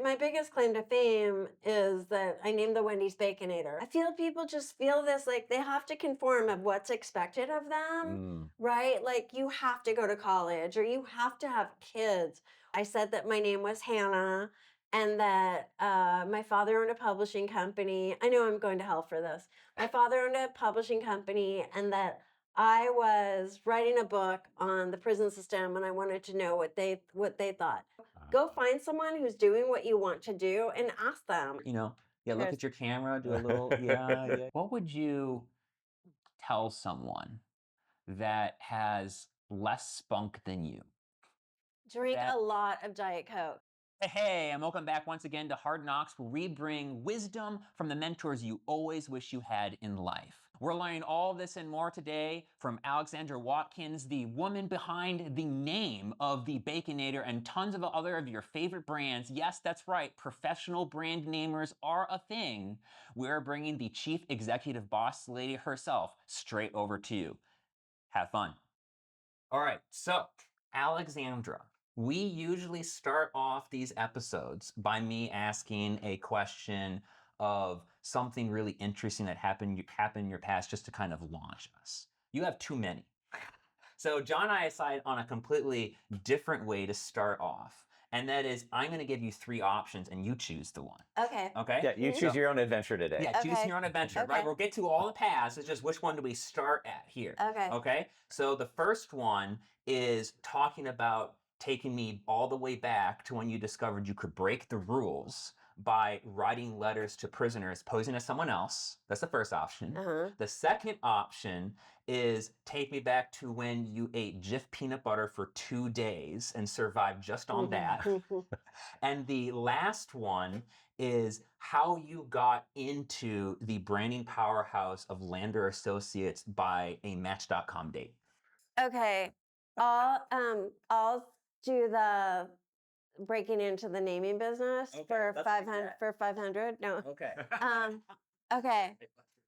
my biggest claim to fame is that I named the Wendy's Baconator. I feel people just feel this, like they have to conform of what's expected of them, right? Like you have to go to college or you have to have kids. I said that my name was Hannah and that my father owned a publishing company. I know I'm going to hell for this. My father owned a publishing company and that I was writing a book on the prison system and I wanted to know what they thought. Go find someone who's doing what you want to do and ask them. Look at your camera, do a little, yeah. What would you tell someone that has less spunk than you? Drink a lot of Diet Coke. Hey, and welcome back once again to Hard Knocks, where we bring wisdom from the mentors you always wish you had in life. We're learning all this and more today from Alexandra Watkins, the woman behind the name of the Baconator and tons of other of your favorite brands. Yes, that's right, professional brand namers are a thing. We're bringing the chief executive boss lady herself straight over to you. Have fun. All right, so Alexandra, we usually start off these episodes by me asking a question of something really interesting that happened in your past just to kind of launch us. You have too many. So John and I decided on a completely different way to start off. And that is, I'm going to give you 3 options and you choose the one. Okay. Okay? Yeah, you choose your own adventure today. Yeah, choose your own adventure. Okay. Right, we'll get to all the paths. It's just which one do we start at here? Okay. Okay? So the first one is talking about taking me all the way back to when you discovered you could break the rules by writing letters to prisoners posing as someone else. That's the first option. The second option is take me back to when you ate Jif peanut butter for 2 days and survived just on that. And the last one is how you got into the branding powerhouse of Lander Associates by a Match.com date. Okay. I'll do the breaking into the naming business for 500 for 500. No. Okay. Okay.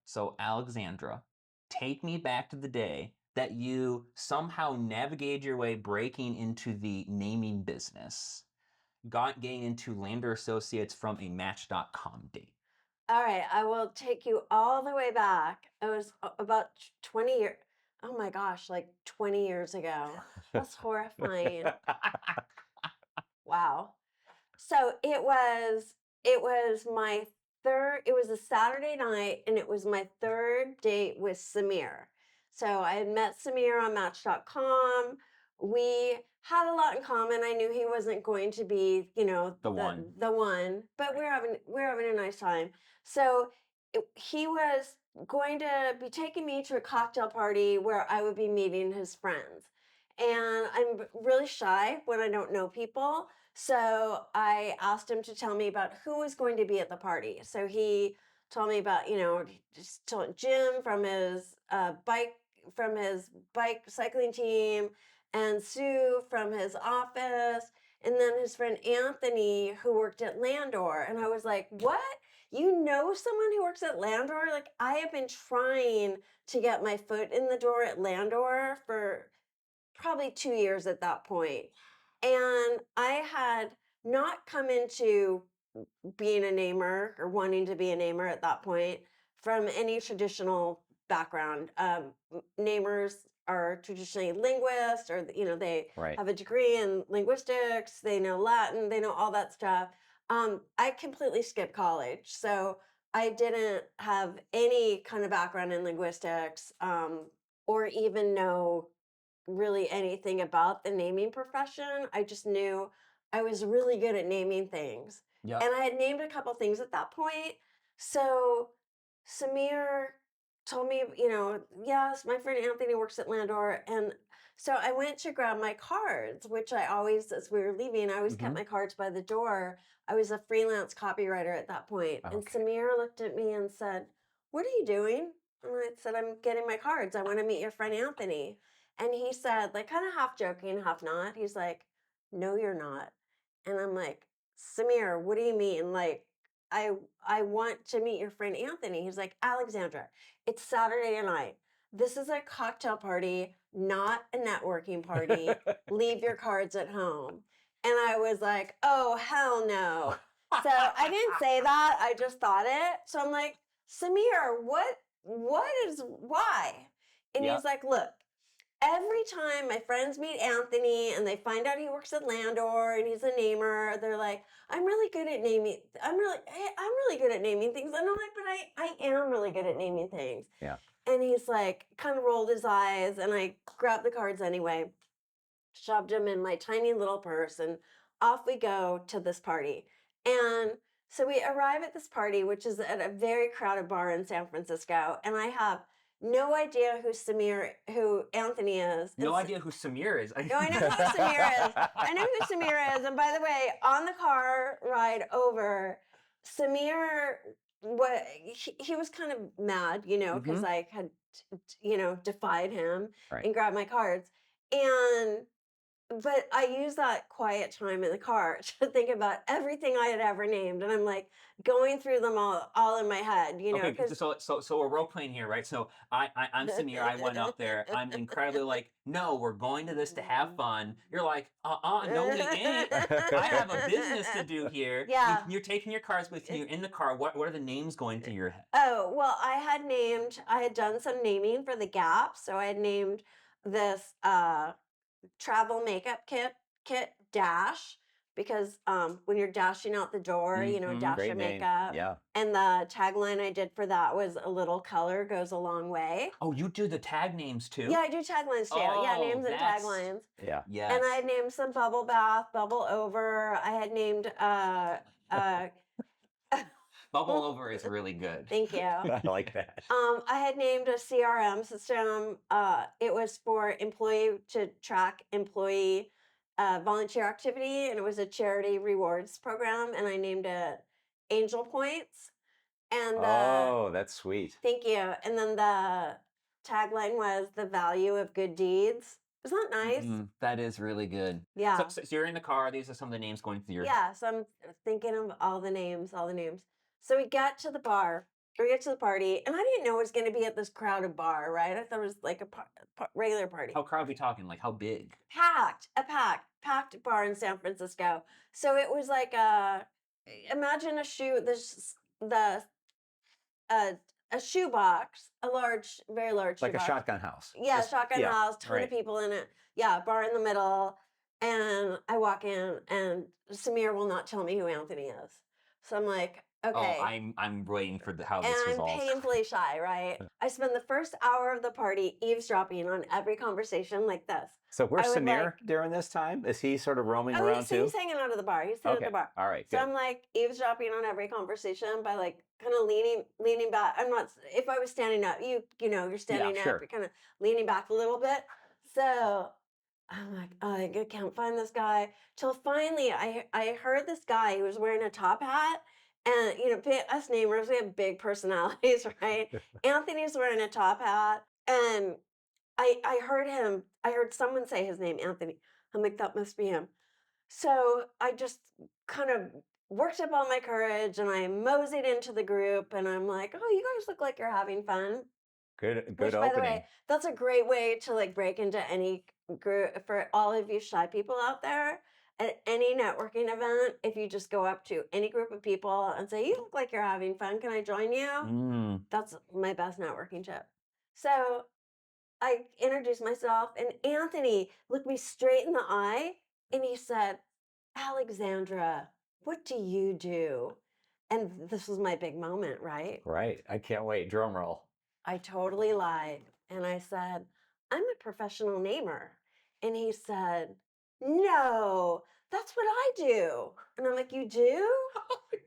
So Alexandra, take me back to the day that you somehow navigated your way breaking into the naming business, getting into Lander Associates from a Match.com date. All right, I will take you all the way back. It was about 20 years. Oh my gosh, like 20 years ago. That's horrifying. Wow. So it was my third, it was a Saturday night and it was my third date with Samir. So I had met Samir on Match.com. We had a lot in common. I knew he wasn't going to be, the one, but we're having a nice time. So he was going to be taking me to a cocktail party where I would be meeting his friends. And I'm really shy when I don't know people. So I asked him to tell me about who was going to be at the party. So he told me about, just told Jim from his bike cycling team, and Sue from his office, and then his friend Anthony who worked at Landor. And I was like, what? You know someone who works at Landor? Like, I have been trying to get my foot in the door at Landor for probably 2 years at that point. And I had not come into being a namer or wanting to be a namer at that point from any traditional background. Namers are traditionally linguists, or they have a degree in linguistics, they know Latin, they know all that stuff. I completely skipped college, so I didn't have any kind of background in linguistics, or even know really anything about the naming profession. I just knew I was really good at naming things. Yep. And I had named a couple things at that point. So Samir told me, yes, my friend Anthony works at Landor. And so I went to grab my cards, which I always, as we were leaving, I always kept my cards by the door. I was a freelance copywriter at that point. Okay. And Samir looked at me and said, "What are you doing?" And I said, "I'm getting my cards. I want to meet your friend Anthony." And he said, like kind of half joking, half not, he's like, "No, you're not." And I'm like, "Samir, what do you mean? Like, I want to meet your friend Anthony." He's like, "Alexandra, it's Saturday night. This is a cocktail party, not a networking party. Leave your cards at home." And I was like, "Oh, hell no." So I didn't say that. I just thought it. So I'm like, Samir, why? And Yeah. he's like, look, every time my friends meet Anthony and they find out he works at Landor and he's a namer, they're like, I'm really good at naming. I'm really good at naming things. And I'm like, but I am really good at naming things. Yeah. And he's like, kind of rolled his eyes, and I grabbed the cards anyway, shoved them in my tiny little purse, and off we go to this party. And so we arrive at this party, which is at a very crowded bar in San Francisco, and I have no idea who Anthony is. No idea who Samir is. No, I know who Samir is. I know who Samir is. And by the way, on the car ride over, Samir, he was kind of mad, because I had, defied him Right. and grabbed my cards. But I used that quiet time in the car to think about everything I had ever named, and I'm like going through them all in my head, Okay, 'cause so we're role playing here, right? So I'm Samir. I went up there. I'm incredibly like, no, we're going to this to have fun. You're like, no, we ain't. I have a business to do here. Yeah. You're taking your cards with you in the car. What are the names going through your head? Oh, well, I had done some naming for the Gap, so I had named this travel makeup kit Dash, because when you're dashing out the door, dash Great your name. makeup. Yeah. And the tagline I did for that was "A little color goes a long way." Oh, you do the tag names too? Yeah, I do taglines too. Yeah, Oh, names and that's- taglines. Yeah. Yes. And I had named some bubble bath, bubble over. I had named Bubble over is really good. thank you. I like that. I had named a CRM system. It was for to track employee volunteer activity, and it was a charity rewards program. And I named it Angel Points. And Oh, that's sweet. thank you. And then the tagline was "The value of good deeds." Is that nice? That is really good. Yeah. So you're in the car. These are some of the names going through your head. Yeah, so I'm thinking of all the names. So we get to the bar, or we get to the party, and I didn't know it was going to be at this crowded bar, right? I thought it was like a regular party. How crowded are we talking? Like how big? Packed bar in San Francisco. So it was like imagine a shoebox, very large Like a shoebox. shotgun house. Yeah, shotgun house, ton right. of people in it. Yeah, bar in the middle. And I walk in, and Samir will not tell me who Anthony is. So I'm like, okay. Oh, I'm waiting for how this And I'm resolves. painfully shy, right? I spend the first hour of the party eavesdropping on every conversation like this. So where's I would Samir during this time? Is he sort of roaming around too? He's hanging out at the bar. He's sitting at the bar. All right. So Good. I'm like eavesdropping on every conversation by like kind of leaning back. I'm not. If I was standing up, you're standing up. sure. You're kind of leaning back a little bit. So I'm like, oh, I can't find this guy. Till finally, I heard this guy. He was wearing a top hat. And, us namers, we have big personalities, right? Anthony's wearing a top hat. And I heard someone say his name, Anthony. I'm like, that must be him. So I just kind of worked up all my courage, and I moseyed into the group, and I'm like, oh, you guys look like you're having fun. Good Which, opening. by the way, that's a great way to like break into any group for all of you shy people out there. At any networking event, if you just go up to any group of people and say, "You look like you're having fun. Can I join you?" That's my best networking tip. So I introduced myself, and Anthony looked me straight in the eye, and he said, "Alexandra, what do you do?" And this was my big moment, right? Right. I can't wait. Drum roll. I totally lied. And I said, "I'm a professional namer." And he said, "No, that's what I do." And I'm like, "You do?"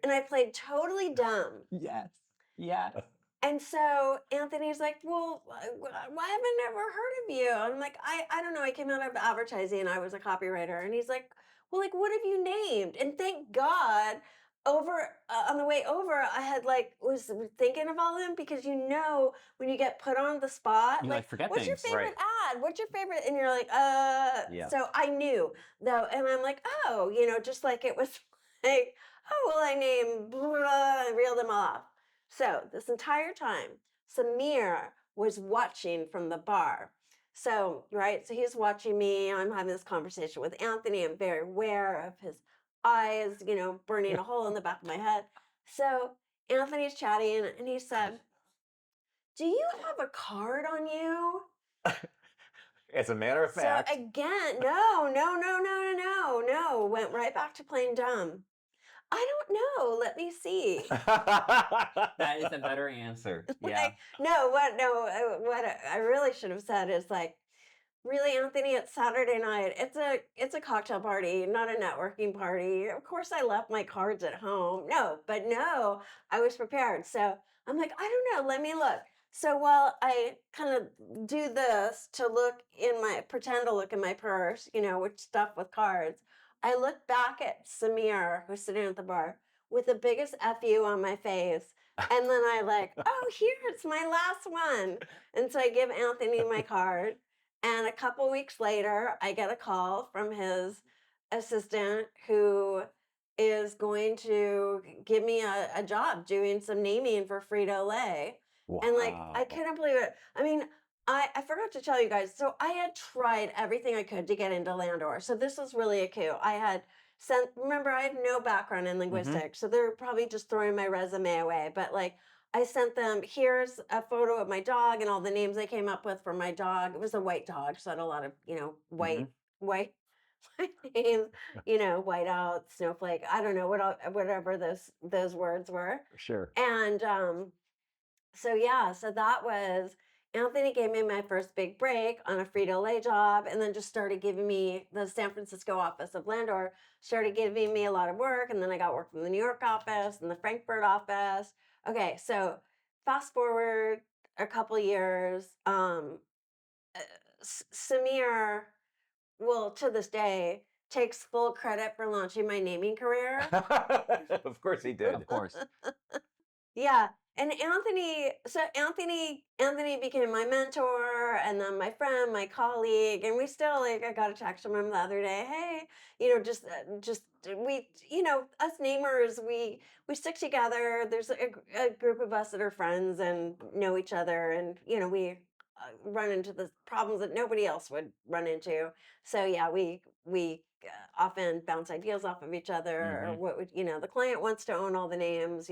And I played totally dumb. Yes. Yes. And so Anthony's like, "Well, why haven't I ever heard of you?" I'm like, I don't know. I came out of advertising. I was a copywriter. And he's like, "Well, like, what have you named?" And thank God, on the way over, I had was thinking of all of them, because when you get put on the spot, You, like, forget what's your things. favorite ad? What's your favorite? And you're like, Yeah. So I knew though, and I'm like, oh, just like it was like, oh, well, I named blah, blah, blah, and reeled them off. So this entire time, Samir was watching from the bar. So, right, so he's watching me. I'm having this conversation with Anthony. I'm very aware of his eyes, burning a hole in the back of my head. So Anthony's chatting and he said, "Do you have a card on you?" As a matter of So fact. again, no, went right back to playing dumb. I don't know. Let me see. That is a better answer. Yeah. Like, what I really should have said is like, really, Anthony, it's Saturday night. It's a cocktail party, not a networking party. Of course I left my cards at home. No, I was prepared. So I'm like, I don't know, let me look. So while I kind of do this to pretend to look in my purse, which stuff with cards, I look back at Samir, who's sitting at the bar, with the biggest FU on my face. And then I like, oh, here, it's my last one. And so I give Anthony my card. And a couple weeks later, I get a call from his assistant who is going to give me a job doing some naming for Frito-Lay. And like, I Wow. couldn't believe it. I mean, I forgot to tell you guys. So I had tried everything I could to get into Landor. So this was really a coup. Remember, I had no background in linguistics. So they're probably just throwing my resume away. But like, I sent them, here's a photo of my dog and all the names I came up with for my dog. It was a white dog, so I had a lot of, white white names, whiteout, snowflake. I don't know whatever those words were. Sure. And so that was Anthony gave me my first big break on a Frito-Lay job, and then just started giving me the San Francisco office of Landor, started giving me a lot of work, and then I got work from the New York office and the Frankfurt office. Okay, so fast forward a couple years, Samir will to this day takes full credit for launching my naming career. Of course he did. Of course. Yeah. And Anthony became my mentor and then my friend, my colleague, and we still like I got a text from him the other day. Hey, us namers, we stick together. There's a group of us that are friends and know each other, and we run into the problems that nobody else would run into. So yeah, we often bounce ideas off of each other, or what would the client wants to own all the names.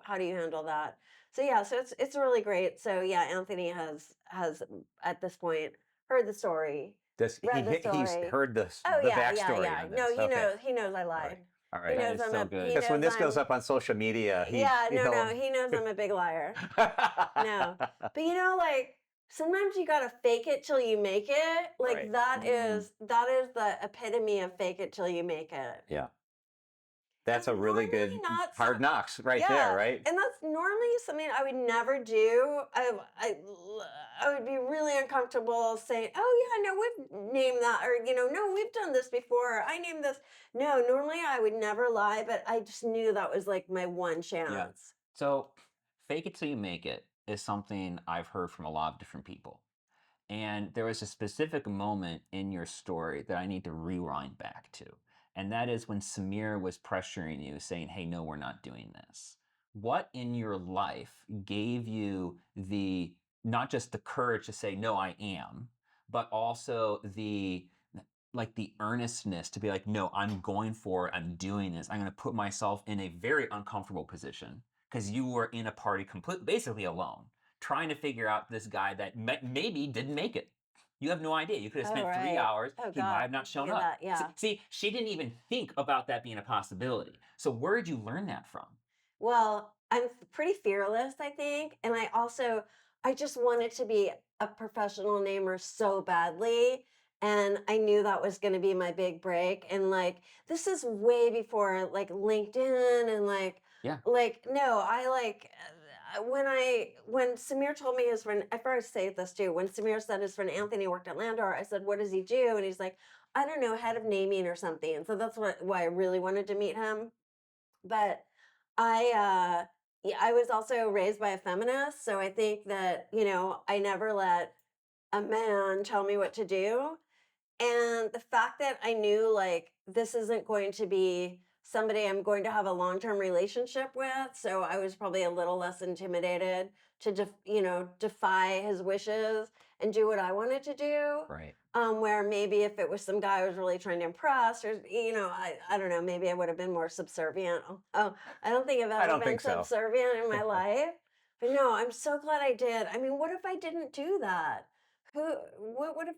How do you handle that? So yeah, so it's really great. So yeah, Anthony has at this point heard the story, read the He's story. heard the Oh yeah, backstory yeah. on No, this. Okay. he knows I All lie. right. All He right. knows That is so good. he Because when knows this goes I'm up on social media, yeah, no, he knows I'm a big liar. No. But like sometimes you gotta fake it till you make it. Like Right. that is the epitome of fake it till you make it. Yeah. That's a And really normally good not hard knocks right yeah, there, right? and that's normally something I would never do. I would be really uncomfortable saying, "Oh yeah, no, we've named that," or "No, we've done this before. I named this." No, normally I would never lie, but I just knew that was like my one chance. So, fake it till you make it is something I've heard from a lot of different people. And there was a specific moment in your story that I need to rewind back to. And that is when Samir was pressuring you, saying, hey, no, we're not doing this. What in your life gave you not just the courage to say, no, I am, but also the earnestness to be like, no, I'm going for it. I'm doing this. I'm going to put myself in a very uncomfortable position because you were in a party basically alone, trying to figure out this guy that maybe didn't make it. You have no idea. You could have Oh spent 3 right. hours. Oh He God. might have not shown Look at up. that. Yeah. See, she didn't even think about that being a possibility. So where did you learn that from? Well, I'm pretty fearless, I think. And I just wanted to be a professional namer so badly. And I knew that was going to be my big break. And like, this is way before like LinkedIn and Yeah. no, when Samir told me his friend, I first say this too, when Samir said his friend Anthony worked at Landor, I said, what does he do? And he's like, I don't know, head of naming or something. And so that's why I really wanted to meet him. But yeah, I was also raised by a feminist, so I think that, I never let a man tell me what to do. And the fact that I knew like this isn't going to be somebody I'm going to have a long-term relationship with. So I was probably a little less intimidated to defy his wishes and do what I wanted to do. Right. Where maybe if it was some guy I was really trying to impress, or I don't know, maybe I would have been more subservient. Oh, I don't think I've I ever don't been think so. subservient in my life. But no, I'm so glad I did. I mean, what if I didn't do that? What would have,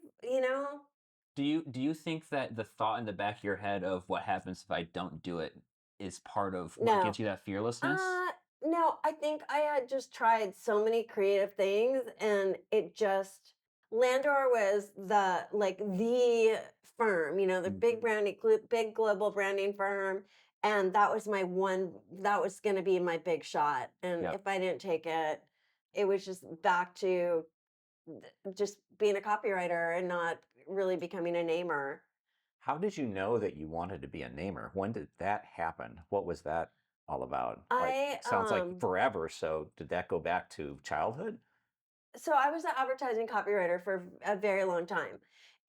Do you think that the thought in the back of your head of what happens if I don't do it is part of what no. gives you that fearlessness? No, I think I had just tried so many creative things and it just Landor was the firm, the big Mhm. branding big global branding firm, and that was going to be my big shot. And Yep. if I didn't take it, it was just back to just being a copywriter and not really becoming a namer. How did you know that you wanted to be a namer? When did that happen? What was that all about? Like, I sounds like forever. So did that go back to childhood? So I was an advertising copywriter for a very long time.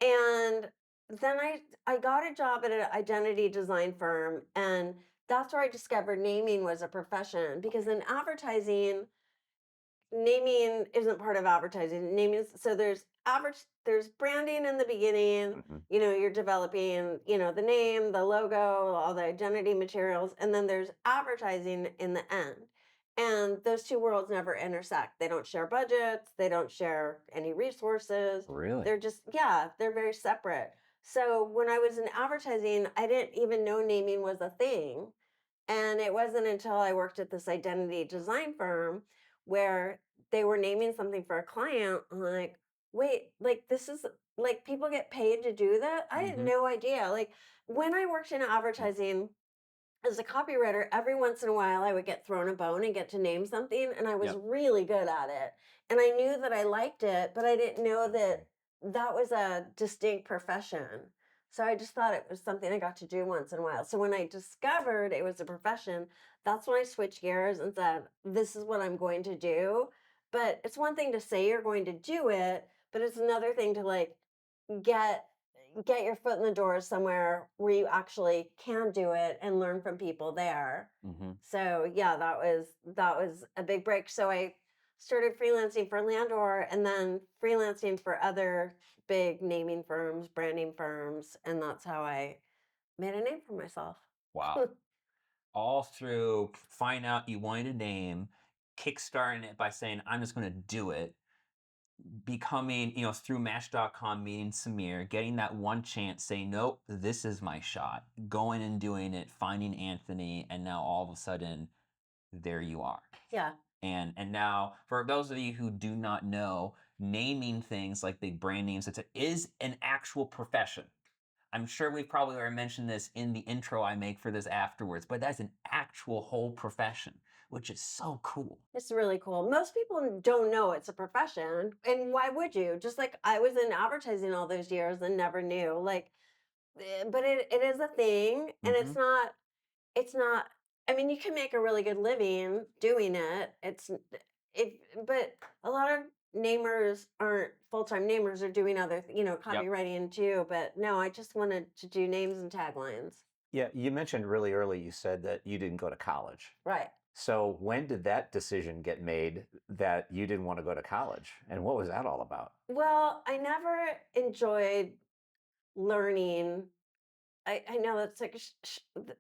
And then I got a job at an identity design firm, and that's where I discovered naming was a profession, because in advertising, naming isn't part of advertising. Naming is, so there's branding in the beginning, Mhm. you're developing, the name, the logo, all the identity materials, and then there's advertising in the end. And those two worlds never intersect. They don't share budgets, they don't share any resources. Really? They're just, yeah, they're very separate. So when I was in advertising, I didn't even know naming was a thing. And it wasn't until I worked at this identity design firm where they were naming something for a client. I'm like, wait, like this is like people get paid to do that? I had Mm-hmm. no idea. Like when I worked in advertising as a copywriter, every once in a while I would get thrown a bone and get to name something, and I was Yep. really good at it. And I knew that I liked it, but I didn't know that that was a distinct profession. So I just thought it was something I got to do once in a while. So when I discovered it was a profession, that's when I switched gears and said, this is what I'm going to do. But it's one thing to say you're going to do it, but it's another thing to like get get your foot in the door somewhere where you actually can do it and learn from people there. Mm-hmm. So yeah, that was a big break. So I started freelancing for Landor and then freelancing for other big naming firms, branding firms, and that's how I made a name for myself. Wow. All through find out you wanted a name, kickstarting it by saying, I'm just going to do it, becoming, through Match.com, meeting Samir, getting that one chance, saying, nope, this is my shot, going and doing it, finding Anthony, and now all of a sudden, there you are. Yeah. And now, for those of you who do not know, naming things like big brand names is an actual profession. I'm sure we've probably already mentioned this in the intro I make for this afterwards, but that's an actual whole profession, which is so cool. It's really cool. Most people don't know it's a profession. And why would you? Just like I was in advertising all those years and never knew. But it is a thing, and Mm-hmm. it's not. I mean, you can make a really good living doing it. But a lot of namers aren't full-time namers, are doing other, Yep. copywriting too. But no, I just wanted to do names and taglines. Yeah, you mentioned really early, you said that you didn't go to college. Right. So when did that decision get made that you didn't want to go to college? And what was that all about? Well, I never enjoyed learning. I know that's like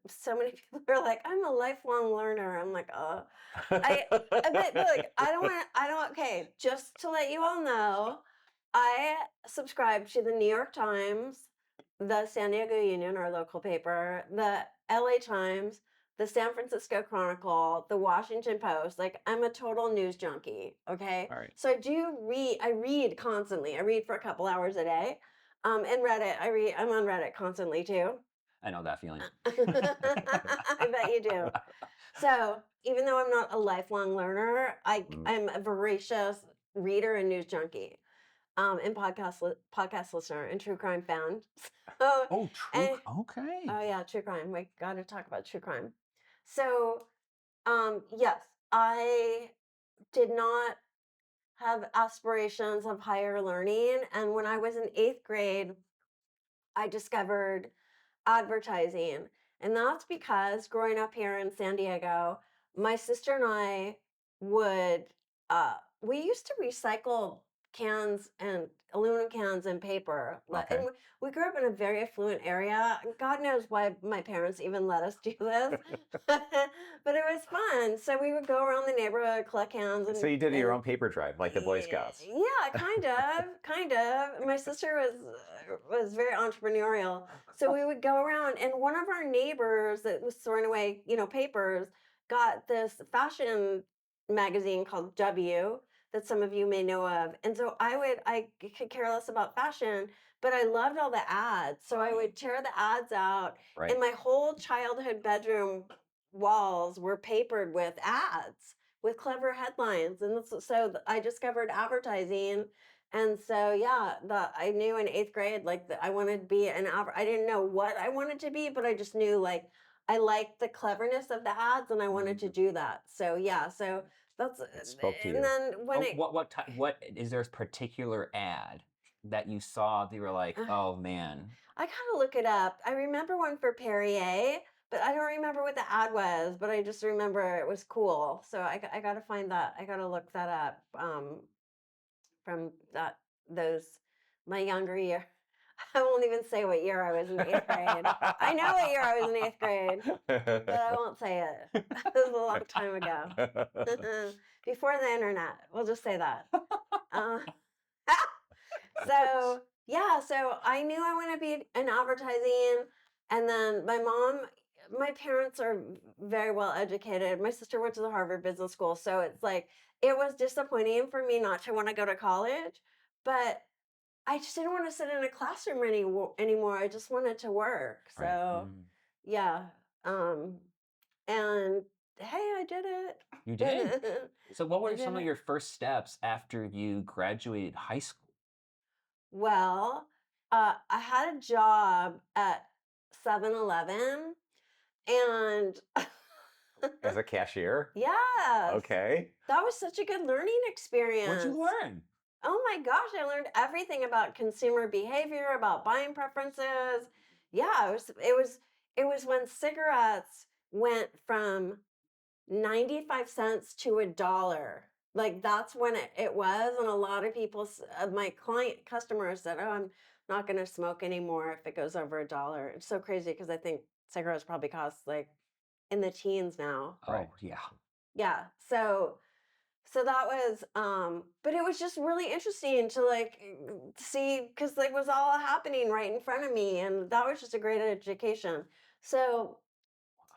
so many people are like, I'm a lifelong learner. I'm like, I but look, I don't okay, just to let you all know, I subscribe to the New York Times, the San Diego Union, our local paper, the LA Times, the San Francisco Chronicle, the Washington Post. Like I'm a total news junkie, okay? All right. So I read constantly. I read for a couple hours a day. And Reddit, I'm on Reddit constantly too. I know that feeling. I bet you do. So even though I'm not a lifelong learner, Mm. I'm a voracious reader and news junkie, and podcast listener and true crime fan. So, Oh, true. and Okay. oh yeah, true crime. We got to talk about true crime. So, yes, I did not have aspirations of higher learning, and when I was in 8th grade, I discovered advertising. And that's because growing up here in San Diego, my sister and I would, we used to recycle cans and aluminum cans and paper. Okay. And we grew up in a very affluent area. God knows why my parents even let us do this. But it was fun. So we would go around the neighborhood, collect cans. So you did your own paper drive, like the Boy Scouts. Yeah, kind of. My sister was very entrepreneurial, so we would go around, and one of our neighbors that was throwing away, papers, got this fashion magazine called W that some of you may know of, and so I could care less about fashion, but I loved all the ads, so I would tear the ads out, Right. and my whole childhood bedroom walls were papered with ads with clever headlines. And so I discovered advertising. And so, yeah, I knew in eighth grade, like, I wanted to be I didn't know what I wanted to be, but I just knew, like, I liked the cleverness of the ads and I wanted to do that. So, yeah, so that's, It spoke to and you. then when What is there a particular ad that you saw that you were like, oh man? I gotta look it up. I remember one for Perrier, but I don't remember what the ad was, but I just remember it was cool. So I gotta find that. I gotta look that up. From those my younger year. I won't even say what year I was in eighth grade. I know what year I was in eighth grade, but I won't say it. It was a long time ago. Before the internet. We'll just say that. Uh, so yeah, so I knew I want to be in advertising, and then my parents are very well educated. My sister went to the Harvard Business School, so it's like it was disappointing for me not to want to go to college, but I just didn't want to sit in a classroom anymore. I just wanted to work. Right. So yeah, and hey, I did it. You did. So what I were did some of it. your first steps after you graduated high school? Well, I had a job at 7-Eleven, and As a cashier? yes, Okay. that was such a good learning experience. What'd you learn? Oh my gosh, I learned everything about consumer behavior, about buying preferences. Yeah, it was when cigarettes went from 95 cents to $1. Like that's when it was. And a lot of people, my client customers said, oh, I'm not going to smoke anymore if it goes over $1. It's so crazy because I think cigarettes probably cost like in the teens now. Right. Oh yeah. Yeah. So that was, but it was just really interesting to like see, because like was all happening right in front of me. And that was just a great education. So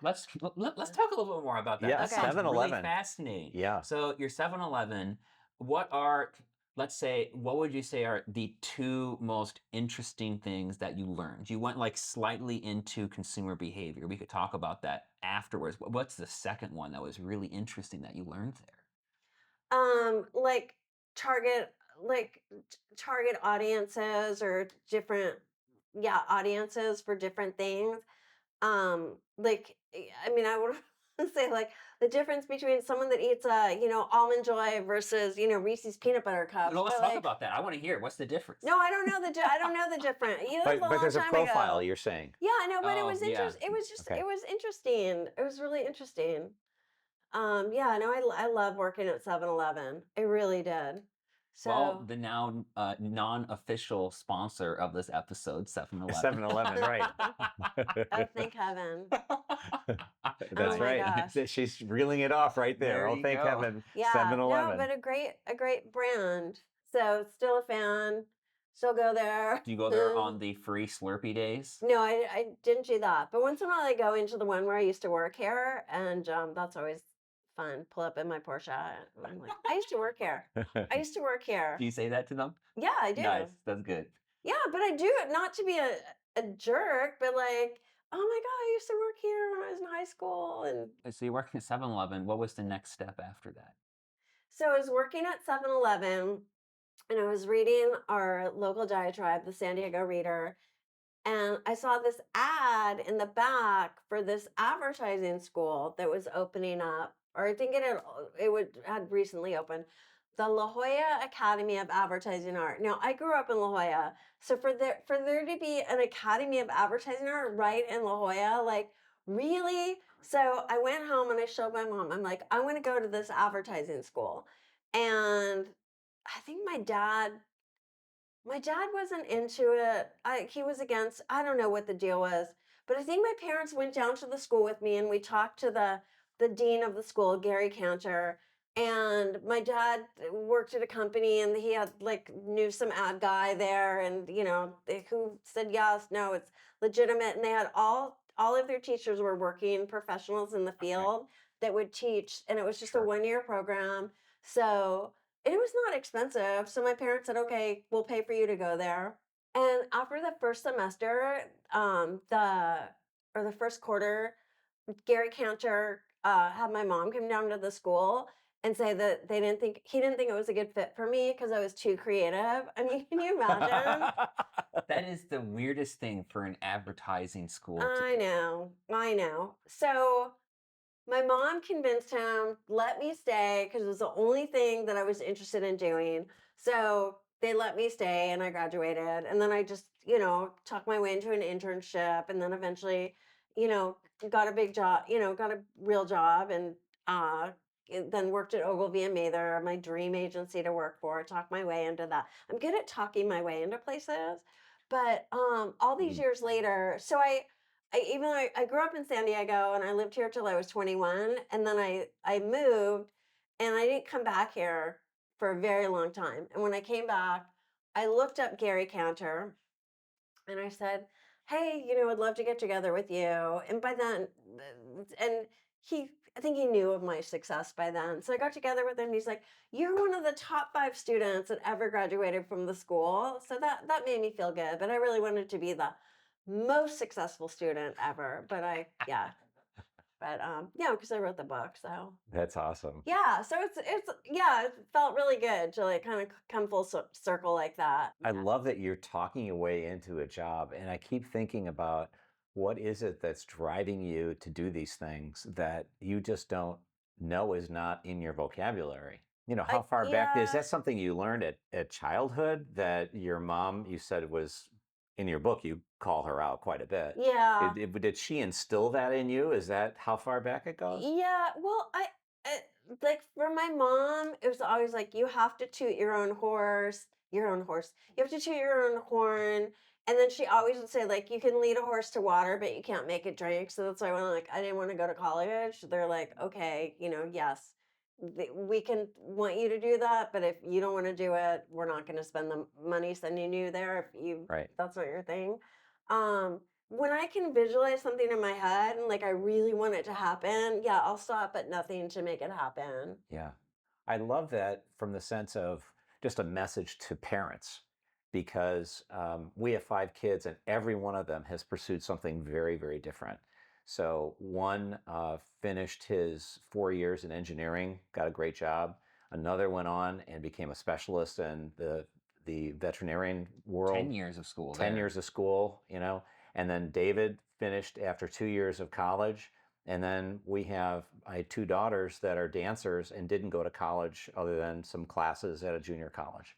Let's talk a little bit more about that. Yeah, That sounds really 7-Eleven. fascinating. Yeah. So your 7-Eleven, what would you say are the two most interesting things that you learned? You went like slightly into consumer behavior. We could talk about that afterwards. What's the second one that was really interesting that you learned there? like target target audiences or different audiences for different things. I mean, I would say like the difference between someone that eats almond joy versus Reese's peanut butter cups. No, let's But, talk like, about that. I want to hear it. What's the difference? no, I don't know I don't know the difference. That was a But long there's a time profile, ago. you're saying. Yeah, I know, but it Oh, was yeah. It was just Okay. it was interesting. It was really interesting. Yeah, no, I love working at 7-Eleven. I really did. So Well, the now non-official sponsor of this episode, 7-Eleven. 7-Eleven, right. oh, thank heaven. That's my right. gosh. She's reeling it off right there. There Oh, you thank go. heaven. Yeah, 7-Eleven. no, but a great brand. So still a fan. Still go there. Do you go there on the free Slurpee days? No, I didn't do that. But once in a while I go into the one where I used to work here, and that's always fun. Pull up in my Porsche. And I'm like, I used to work here. I used to work here. Do you say that to them? Yeah, I do. Nice. That's good. Yeah, but I do it not to be a jerk, but like, oh my God, I used to work here when I was in high school. And So you're working at 7-Eleven. What was the next step after that? so I was working at 7-Eleven, and I was reading our local diatribe, the San Diego Reader, and I saw this ad in the back for this advertising school that was opening up, or I think had recently opened, the La Jolla Academy of Advertising Art. Now, I grew up in La Jolla, so for there to be an Academy of Advertising Art right in La Jolla, like, Really? So I went home and I showed my mom. I'm like, I want to go to this advertising school. And I think my dad wasn't into it. He was against, I don't know what the deal was, but I think my parents went down to the school with me and we talked to the dean of the school, Gary Cantor. And my dad worked at a company and he had like knew some ad guy there and who said yes, no, it's legitimate. And they had all of their teachers were working professionals in the Okay. field that would teach, and it was just a Sure. 1 year program. So it was not expensive. So my parents said, okay, we'll pay for you to go there. And after the first semester, the first quarter, Gary Cantor had my mom come down to the school and say that he didn't think it was a good fit for me because I was too creative. I mean, can you imagine? That is the weirdest thing for an advertising school to I do. know, I know. So my mom convinced him, let me stay because it was the only thing that I was interested in doing. So they let me stay and I graduated. And then I just, talked my way into an internship and then eventually, you know, got a big job, got a real job and uh then worked at Ogilvy and Mather, my dream agency to work for, talked my way into that. I'm good at talking my way into places. But all these Mm. years later, so even though I grew up in San Diego and I lived here till I was 21, and then I moved and I didn't come back here for a very long time. And when I came back, I looked up Gary Cantor and I said, "Hey, I'd love to get together with you." And by then, and I think he knew of my success by then. So I got together with him. And he's like, "You're one of the top 5 students that ever graduated from the school." So that made me feel good. But I really wanted to be the most successful student ever. Because I wrote the book. So That's awesome. yeah, so it felt really good to like kind of come full circle like that. I Yeah. love that you're talking your way into a job. And I keep thinking about what is it that's driving you to do these things that you just don't know is not in your vocabulary. How far back is Yeah. that something you learned at childhood that your mom, you said was in your book, you call her out quite a bit. Yeah. Did she instill that in you? Is that how far back it goes? Yeah. Well, I like for my mom, it was always like you have to toot your own horse, your own horse. You have to toot your own horn. And then she always would say, like, you can lead a horse to water, but you can't make it drink. So that's why when I didn't want to go to college, they're like, okay, yes, we can want you to do that, but if you don't want to do it, we're not going to spend the money sending you there if Right. that's not your thing. Um, when I can visualize something in my head and like I really want it to happen, yeah, I'll stop at nothing to make it happen. Yeah. I love that from the sense of just a message to parents because we have 5 kids and every one of them has pursued something very, very different. So one finished his 4 years in engineering, got a great job. Another went on and became a specialist in the veterinarian 10 world, years of school 10 there. years of school. And then David finished after 2 years of college. And then I had 2 daughters that are dancers and didn't go to college other than some classes at a junior college.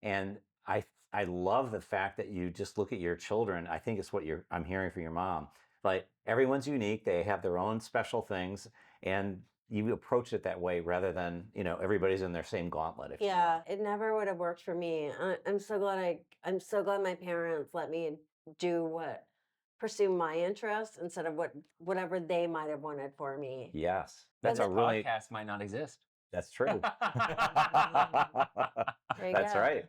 And I, I love the fact that you just look at your children. I think it's what I'm hearing from your mom. Like everyone's unique. They have their own special things. And you approach it that way rather than, everybody's in their same gauntlet, if you Yeah, will. it never would have worked for me. I'm so glad my parents let me pursue my interests instead of whatever they might have wanted for me. Yes. Because That's a This really, podcast might not exist. that's true. there you That's go. right.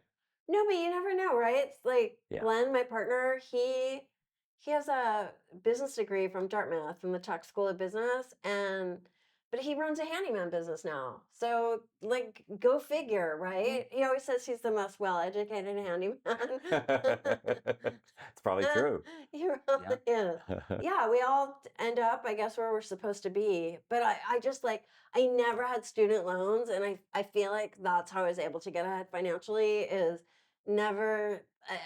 No, but you never know, right? It's like Yeah. Glenn, my partner, he has a business degree from Dartmouth, from the Tuck School of Business, and but he runs a handyman business now. So like go figure, right? He always says he's the most well-educated handyman. It's probably true. He really is. Yeah, we all end up, I guess, where we're supposed to be. But I just like I never had student loans, and I feel like that's how I was able to get ahead financially is never.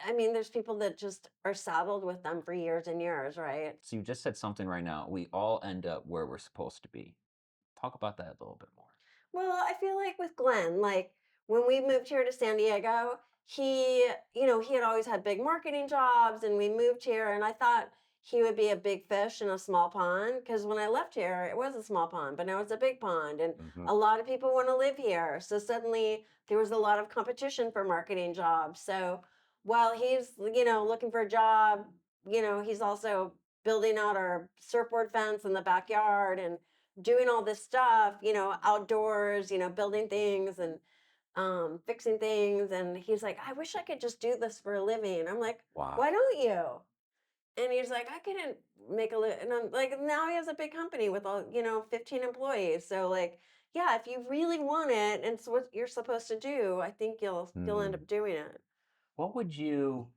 I mean, there's people that just are saddled with them for years and years, right? So you just said something right now. We all end up where we're supposed to be. Talk about that a little bit more. Well, I feel like with Glenn, like when we moved here to San Diego, he had always had big marketing jobs and we moved here and I thought, he would be a big fish in a small pond. Because when I left here, it was a small pond, but now it's a big pond. And Hmm. a lot of people want to live here. So suddenly there was a lot of competition for marketing jobs. So while he's, looking for a job, he's also building out our surfboard fence in the backyard and doing all this stuff, outdoors, building things and fixing things. And he's like, I wish I could just do this for a living. I'm like, Wow. why don't you? And he's like, I couldn't make a living. And I'm like, now he has a big company with all, 15 employees. So like, yeah, if you really want it and it's what you're supposed to do, I think you'll end Mm. up doing it. What would you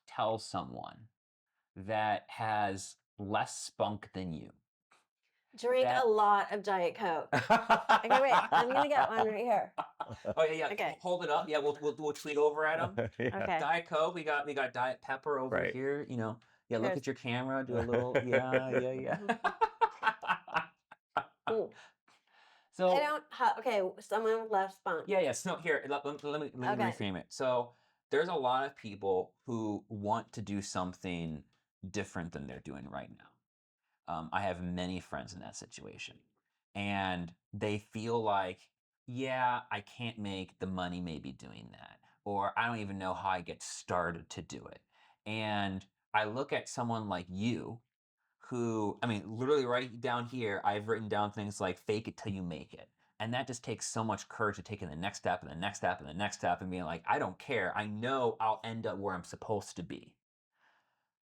tell someone that has less spunk than you? Drink That a lot of Diet Coke. Okay, wait, I'm gonna get one right here. Oh yeah, yeah. Okay. Hold it up. Yeah, we'll tweet over at them. Yeah. Okay. Diet Coke. We got Diet Pepper over Right. here. Yeah. Look Cheers. at your camera. Do a little. Yeah, yeah, yeah. Mm. I So don't have, okay, someone with less spunk. yeah, yeah. So here, let me Okay. reframe it. So there's a lot of people who want to do something different than they're doing right now. I have many friends in that situation, and they feel like, yeah, I can't make the money maybe doing that, or I don't even know how I get started to do it. And I look at someone like you, who, I mean, literally right down here, I've written down things like fake it till you make it. And that just takes so much courage to take in the next step and the next step and the next step and being like, I don't care. I know I'll end up where I'm supposed to be.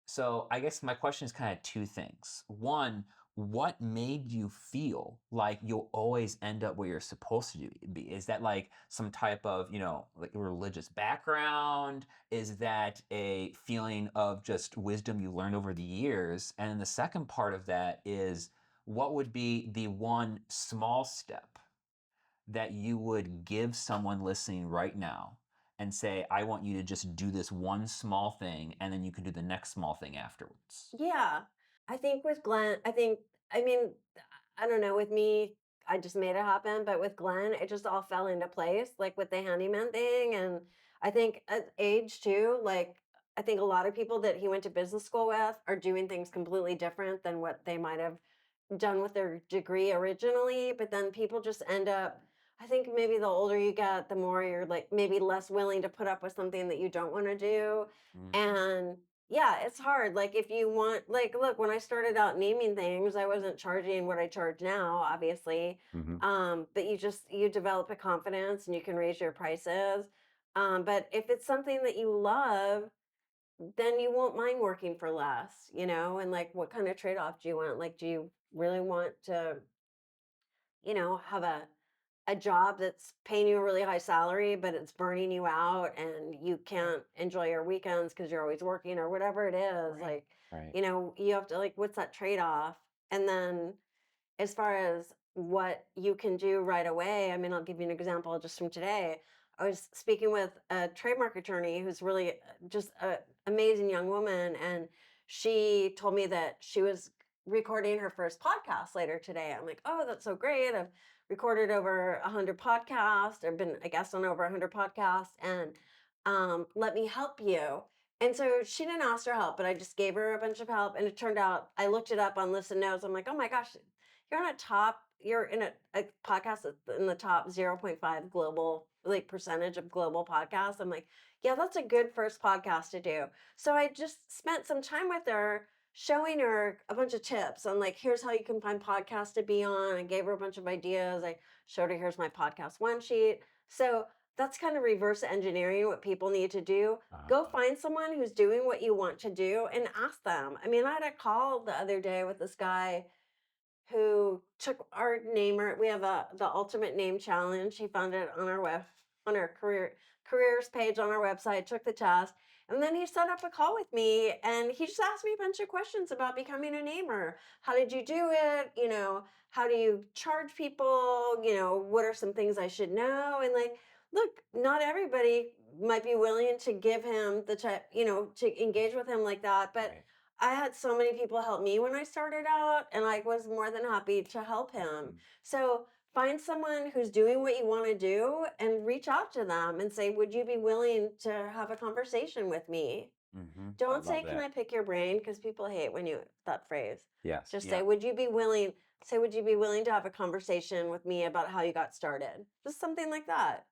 So I guess my question is kind of two things. One, what made you feel like you'll always end up where you're supposed to be? Is that like some type of, like religious background? Is that a feeling of just wisdom you learned over the years? And then the second part of that is, what would be the one small step that you would give someone listening right now and say, I want you to just do this one small thing, and then you can do the next small thing afterwards? Yeah. I think with Glenn, I mean, I don't know, with me, I just made it happen. But with Glenn, it just all fell into place, like with the handyman thing. And I think at age too, like, I think a lot of people that he went to business school with are doing things completely different than what they might have done with their degree originally. But then people just end up, I think maybe the older you get, the more you're like maybe less willing to put up with something that you don't want to do. Mhm. And yeah, it's hard. Like if you want, like, look, when I started out naming things, I wasn't charging what I charge now, obviously. Hmm. But you develop a confidence and you can raise your prices. But if it's something that you love, then you won't mind working for less, and like what kind of trade-off do you want? Like, do you really want to, have a job that's paying you a really high salary, but it's burning you out and you can't enjoy your weekends because you're always working or whatever it is. Right. Like, Right. you have to, like, what's that trade-off? And then as far as what you can do right away, I mean, I'll give you an example just from today. I was speaking with a trademark attorney who's really just an amazing young woman, and she told me that she was recording her first podcast later today. I'm like, oh, that's so great. I've recorded over 100 podcasts, or been a guest on over 100 podcasts, and let me help you. And so she didn't ask for help, but I just gave her a bunch of help. And it turned out I looked it up on Listen Notes. I'm like, oh my gosh, you're in a podcast that's in the top 0.5 global, like, percentage of global podcasts. I'm like, yeah, that's a good first podcast to do. So I just spent some time with her, showing her a bunch of tips on, like, here's how you can find podcasts to be on. I gave her a bunch of ideas. I showed her, here's my podcast one sheet. So that's kind of reverse engineering what people need to do. Go Uh, find someone who's doing what you want to do and ask them. I mean, I had a call the other day with this guy who took our namer. We have the ultimate name challenge. He found it on our on our careers page on our website, took the test, and then he set up a call with me and he just asked me a bunch of questions about becoming a namer. How did you do it? How do you charge people? What are some things I should know? And like, look, not everybody might be willing to give him the type, to engage with him like that, but right. I had so many people help me when I started out, and I was more than happy to help him. Mm. So find someone who's doing what you want to do and reach out to them and say, would you be willing to have a conversation with me? Mm-hmm. Don't love say, "Can that. I pick your brain?" Because people hate when you that phrase. Yes. Just Yeah. say, "Would you be willing?" Say, "Would you be willing to have a conversation with me about how you got started?" Just something like that.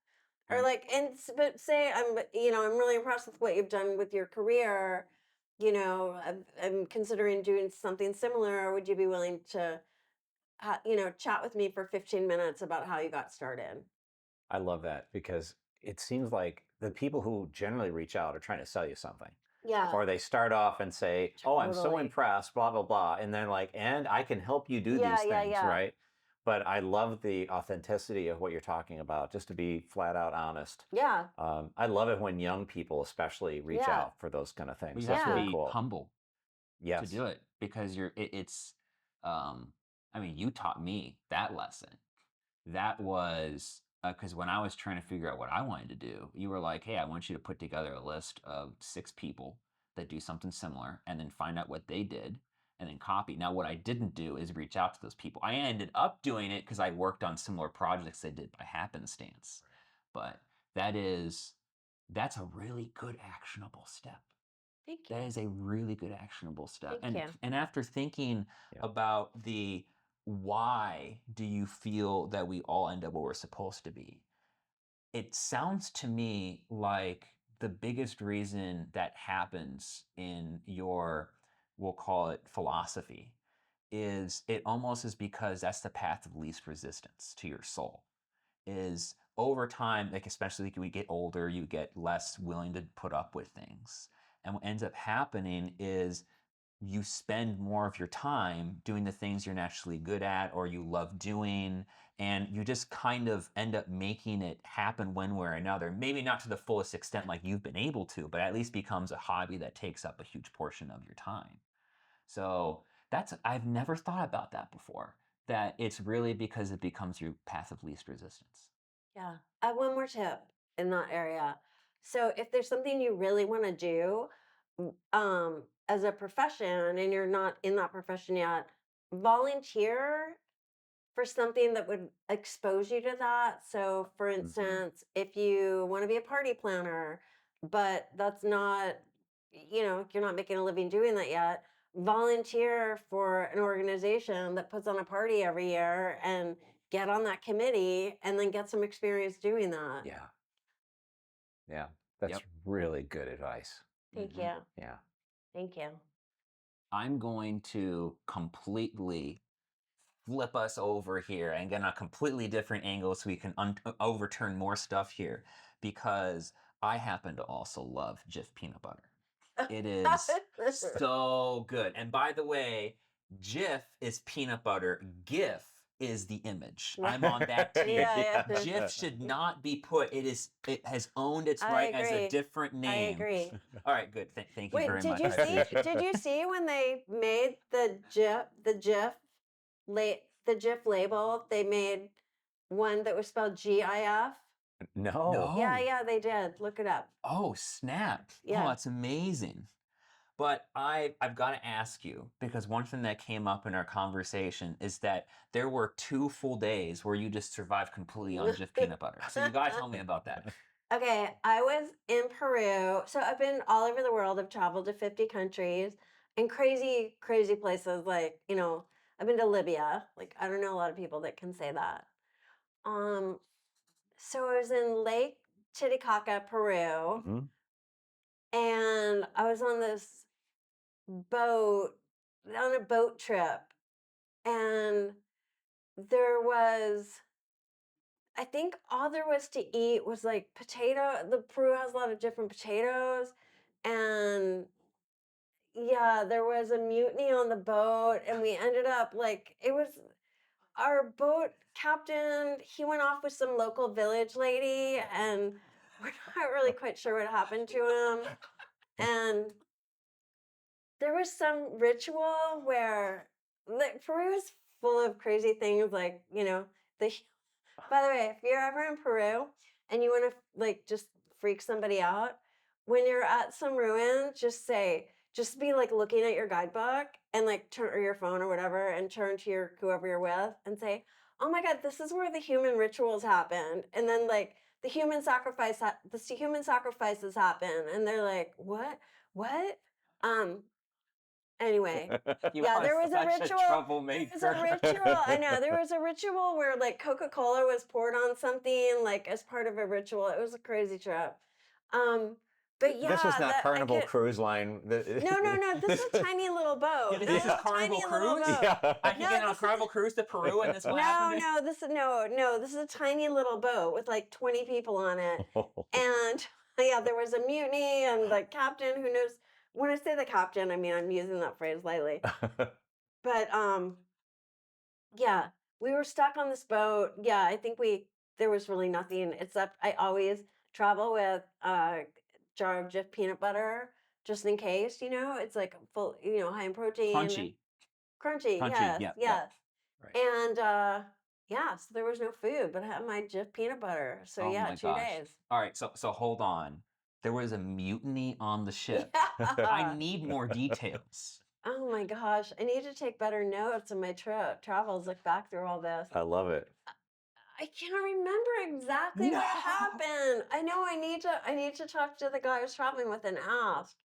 Or Mm. like, but say, I'm really impressed with what you've done with your career. I'm considering doing something similar. Would you be willing to, chat with me for 15 minutes about how you got started? I love that because it seems like the people who generally reach out are trying to sell you something. Yeah, Or they start off and say, "Oh, I'm so totally. impressed, blah, blah, blah." And then, like, and I can help you do Yeah, these yeah, things, yeah, right? But I love the authenticity of what you're talking about, just to be flat out honest. yeah, I love it when young people, especially, reach yeah, out for those kind of Well, things. you have That's to really yeah, be cool. humble to Yes. do it because it's um I mean, you taught me that lesson. That was because when I was trying to figure out what I wanted to do, you were like, "Hey, I want you to put together a list of 6 people that do something similar and then find out what they did and then copy." Now, what I didn't do is reach out to those people. I ended up doing it because I worked on similar projects they did by happenstance. But that is that's a really good actionable step. thank you, That is a really good actionable step. thank you. And after thinking Yeah. about the why do you feel that we all end up where we're supposed to be? It sounds to me like the biggest reason that happens in your, we'll call it philosophy, is it almost is because that's the path of least resistance to your soul. Is over time, like especially like we get older, you get less willing to put up with things. And what ends up happening is you spend more of your time doing the things you're naturally good at or you love doing, and you just kind of end up making it happen one way or another. Maybe not to the fullest extent like you've been able to, but at least becomes a hobby that takes up a huge portion of your time. So I've never thought about that before, that it's really because it becomes your path of least resistance. Yeah. I have one more tip in that area. So if there's something you really want to do, as a profession and you're not in that profession yet, volunteer for something that would expose you to that. So for Hmm. instance, if you want to be a party planner, but that's not, you're not making a living doing that yet, volunteer for an organization that puts on a party every year and get on that committee and then get some experience doing that. Yeah. Yeah. That's Yep. really good advice. Thank Hmm. you. Yeah. Thank you. I'm going to completely flip us over here and get a completely different angle so we can overturn more stuff here because I happen to also love Jif peanut butter. It is so good. And by the way, Jif is peanut butter, GIF is the image. Right. I'm on that team. Yeah, yeah. Jif should not be put. It has owned its I right as a agree. different I name. agree. All right, good. Thank you Wait, very did much. you I see? appreciate Did it. you see when they made the GIF label? They made one that was spelled GIF. No. Yeah, No. yeah, they did. Look it up. Oh, snap. Oh, Yeah. that's amazing. But I've got to ask you because one thing that came up in our conversation is that there were 2 full days where you just survived completely on Jif peanut butter. So you got to tell me about that. Okay, I was in Peru. So I've been all over the world. I've traveled to 50 countries and crazy, crazy places. Like, I've been to Libya. Like, I don't know a lot of people that can say that. Um, so I was in Lake Titicaca, Peru, Mhm. and I was on this boat, on a boat trip, and there was, I think all there was to eat was like potato. The Peru has a lot of different potatoes, and yeah, there was a mutiny on the boat, and we ended up like it was our boat captain. He went off with some local village lady, and we're not really quite sure what happened to him. And there was some ritual where like Peru is full of crazy things, like the by the way, if you're ever in Peru and you want to like just freak somebody out, when you're at some ruin, just be like looking at your guidebook and like turn or your phone or whatever and turn to your whoever you're with and say, "Oh my God, this is where the human rituals happened." And then like the human sacrifices happen, and they're like, "What? What? Um, Anyway, You yeah, are there was a such a ritual. There was a troublemaker. ritual. I know there was a ritual where like Coca-Cola was poured on something like as part of a ritual. It was a crazy trip. But This was yeah, not that I Carnival could. Cruise Line. No, no, no. This is a tiny little boat. Yeah, This this is is a Carnival tiny little Cruise? boat. Yeah. I can No, get on a this is Carnival Cruise to Peru and this will happen no, to me? no. This is no. This is a tiny little boat with like 20 people on it, and yeah, there was a mutiny, and the captain, who knows. When I say the captain, I mean I'm using that phrase lightly. But yeah, we were stuck on this boat. Yeah, I think there was really nothing except I always travel with a jar of Jif peanut butter just in case, it's like full, high in protein, Crunchy. crunchy. Crunchy. Yes, Yep. Yep. yes. Right. And yeah, so there was no food, but I had my Jif peanut butter. So Oh yeah, my 2 gosh. days. All right, so hold on. There was a mutiny on the ship. I Yeah. need more details. Oh my gosh, I need to take better notes on my travels. Look back through all this. I love it. I can't remember exactly No. what happened. I know I need to talk to the guy I was traveling with and ask.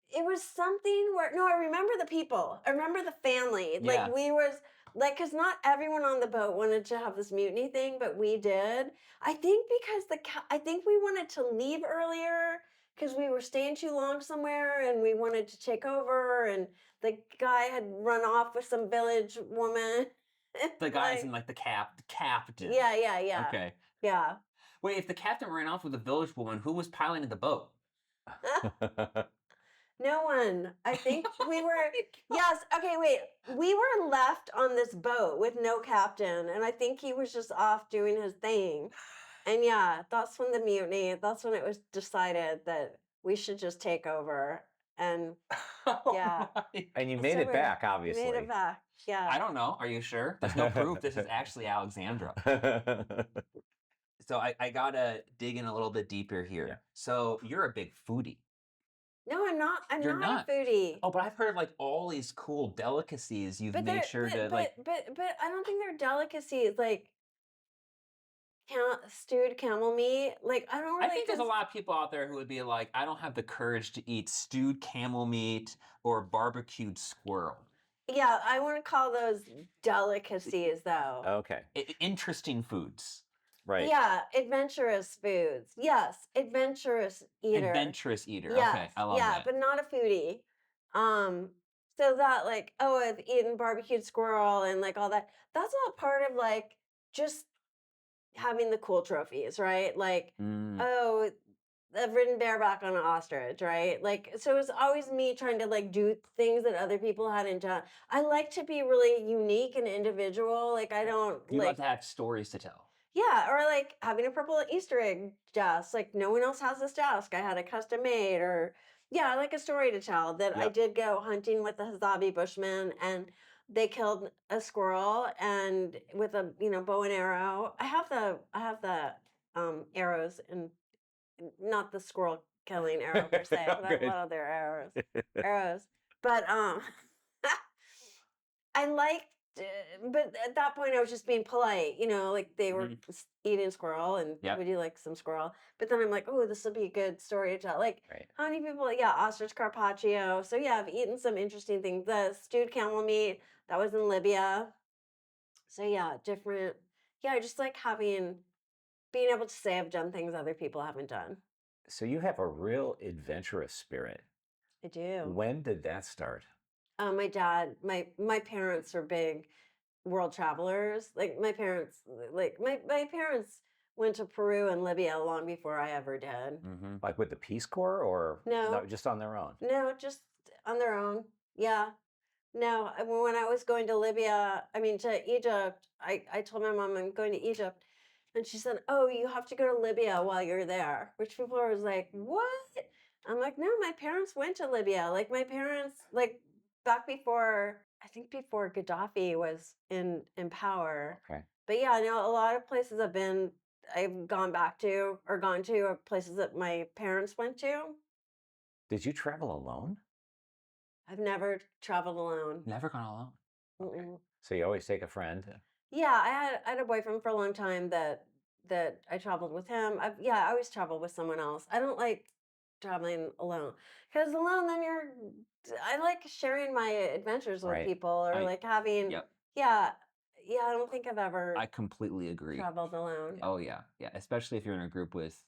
It was something where no, I remember the people. I remember the family. Like Yeah. we was like cuz not everyone on the boat wanted to have this mutiny thing, but we did. I think because I think we wanted to leave earlier cuz we were staying too long somewhere and we wanted to take over and the guy had run off with some village woman. The guys in like the captain. Yeah, yeah, yeah. Okay. Yeah. Wait, if the captain ran off with a village woman, who was piloting the boat? No one. I think we were. Oh my Yes. Okay. Wait. We were left on this boat with no captain, and I think he was just off doing his thing. And yeah, that's when the mutiny. That's when it was decided that we should just take over. And God. Oh yeah, my And you so made it back, we made obviously. it back. Yeah. I don't know. Are you sure? There's no proof this is actually Alexandra. So I gotta dig in a little bit deeper here. Yeah. So you're a big foodie. No, I'm not. I'm You're not not. a foodie. Oh, but I've heard of like all these cool delicacies you've But made sure to like. but I don't think they're delicacies. Like stewed camel meat. Like I don't I really. think there's a lot of people out there who would be like, I don't have the courage to eat stewed camel meat or barbecued squirrel. Yeah, I wouldn't call those delicacies though. Okay. Interesting foods. Right. Yeah, adventurous foods. Yes, adventurous eater. Adventurous eater. Yes, Okay, I love yeah, that. but not a foodie. Um, so that like, oh, I've eaten barbecued squirrel and like all that. That's all part of like just having the cool trophies, right? Like, Mm. oh, I've ridden bareback on an ostrich, right? Like, so it was always me trying to like do things that other people hadn't done. I like to be really unique and individual. Like, I don't You love like, to have stories to tell. yeah, or like having a purple Easter egg desk. Like, no one else has this desk. I had a custom made, or yeah, I like a story to tell that I Yep. did go hunting with the Hazabi Bushmen and they killed a squirrel and with a bow and arrow. I have the arrows and not the squirrel killing arrow per se, but I have a Great. lot of their arrows. But I liked, but at that point I was just being polite, like they were eating squirrel and Yep. would you like some squirrel? But then I'm like, oh, this would be a good story to tell. Like, Right. how many people? Yeah, ostrich carpaccio. So yeah, I've eaten some interesting things. The stewed camel meat that was in Libya. So yeah, different. Yeah, I just like being able to say I've done things other people haven't done. So you have a real adventurous spirit. I do. When did that start? My dad, my parents are big world travelers. Like my parents went to Peru and Libya long before I ever did. Mm-hmm. Like with the Peace Corps or No, just on their own? no, just on their own. Yeah. No, when I was going to Libya, I mean to Egypt, I told my mom I'm going to Egypt. And she said, "Oh, you have to go to Libya while you're there." Which people are like, "What?" I'm like, "No, my parents went to Libya. Like my parents, like back before, I think before Gaddafi was in power." Okay. But yeah, no, a lot of places I've gone back to or gone to are places that my parents went to. Did you travel alone? I've never traveled alone. Never gone alone. Okay. Mm-mm. So you always take a friend? Yeah, I had a boyfriend for a long time that I traveled with him. I always travel with someone else. I don't like traveling alone. Because alone, then I like sharing my adventures with Right. people or I like having, Yep. yeah, yeah. I don't think I've I ever completely agree. traveled alone. Oh yeah, yeah. Especially if you're in a group with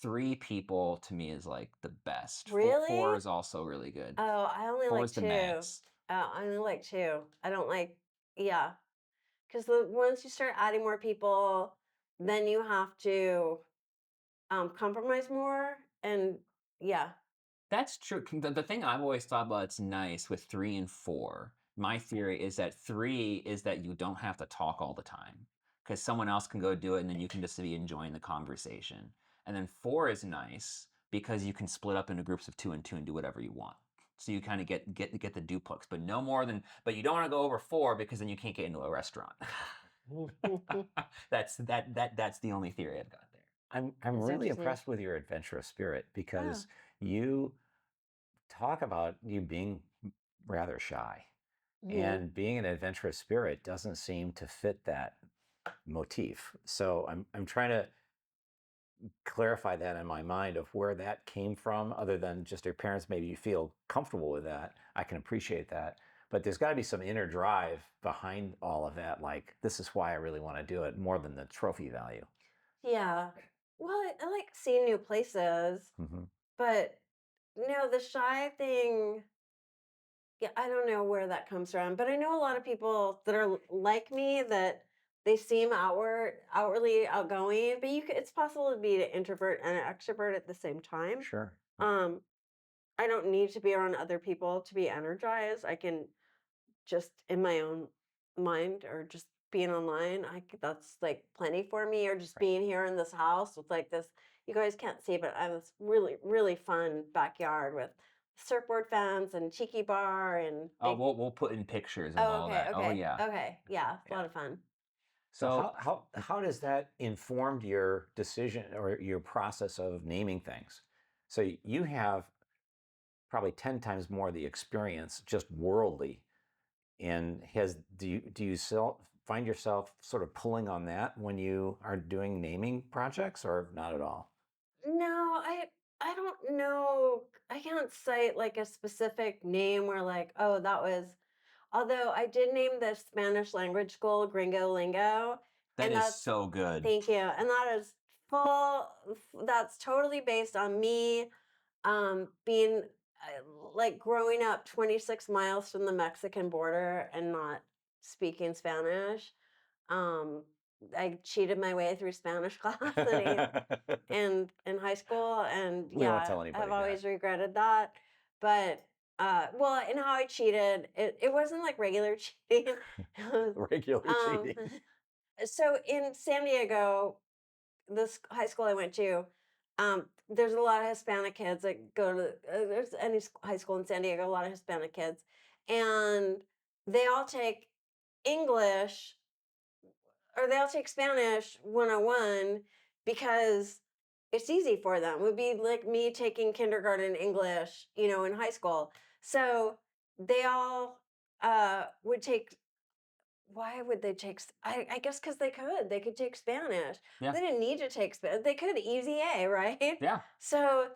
3 people, to me is like the best. Four Really? is also really good. Oh, I only Four like is the two. max. I only like two. I don't like, yeah. Because once you start adding more people, then you have to compromise more. And yeah, That's true. The thing I've always thought about that's nice with 3 and 4, my theory is that 3 is that you don't have to talk all the time because someone else can go do it and then you can just be enjoying the conversation. And then 4 is nice because you can split up into groups of 2 and 2 and do whatever you want. So you kind of get the duplex, but no more than. But you don't want to go over 4 because then you can't get into a restaurant. That's the only theory I've got there. I'm that's really interesting. impressed with your adventurous spirit Oh, because you talk about you being rather shy. hmm, And being an adventurous spirit doesn't seem to fit that motif. So I'm trying to clarify that in my mind of where that came from, other than just your parents. Maybe you feel comfortable with that. I can appreciate that. But there's got to be some inner drive behind all of that. Like, this is why I really want to do it more than the trophy value. yeah. Well, I like seeing new places, Hmm. but no, the shy thing. Yeah, I don't know where that comes from, but I know a lot of people that are like me that they seem outwardly outgoing, but it's possible to be an introvert and an extrovert at the same time. Sure. Um, I don't need to be around other people to be energized. I can just in my own mind or just being online, that's like plenty for me. Or just Right. being here in this house with like this. You guys can't see, but I have this really really fun backyard with surfboard fence and cheeky bar and Oh, big. we'll put in pictures of Oh, all okay, that. Oh okay, yeah, okay. Yeah, it's a yeah. lot of fun. So So how does that informed your decision or your process of naming things? So you have probably 10 times more of the experience just worldly. And find yourself sort of pulling on that when you are doing naming projects, or not at all? No, I don't know. I can't cite like a specific name where like, oh, that was. Although I did name the Spanish language school Gringo Lingo, that and is that's so good. thank you. And that is that's totally based on me being like growing up 26 miles from the Mexican border and not speaking Spanish. Um I cheated my way through Spanish class and in high school, and We won't yeah, tell I've anybody that. always regretted that. But well, and how I cheated, it wasn't like regular cheating. It was, Regular um cheating. so in San Diego, this high school I went to, there's a lot of Hispanic kids that go to there's any high school in San Diego, a lot of Hispanic kids, and they all take English or they'll take Spanish 101 because it's easy for them. It would be like me taking kindergarten English, in high school. So they all would take. Why would they take? I guess because they could. They could take Spanish. Yeah, They didn't need to take Spanish. They could easy A, right? yeah. So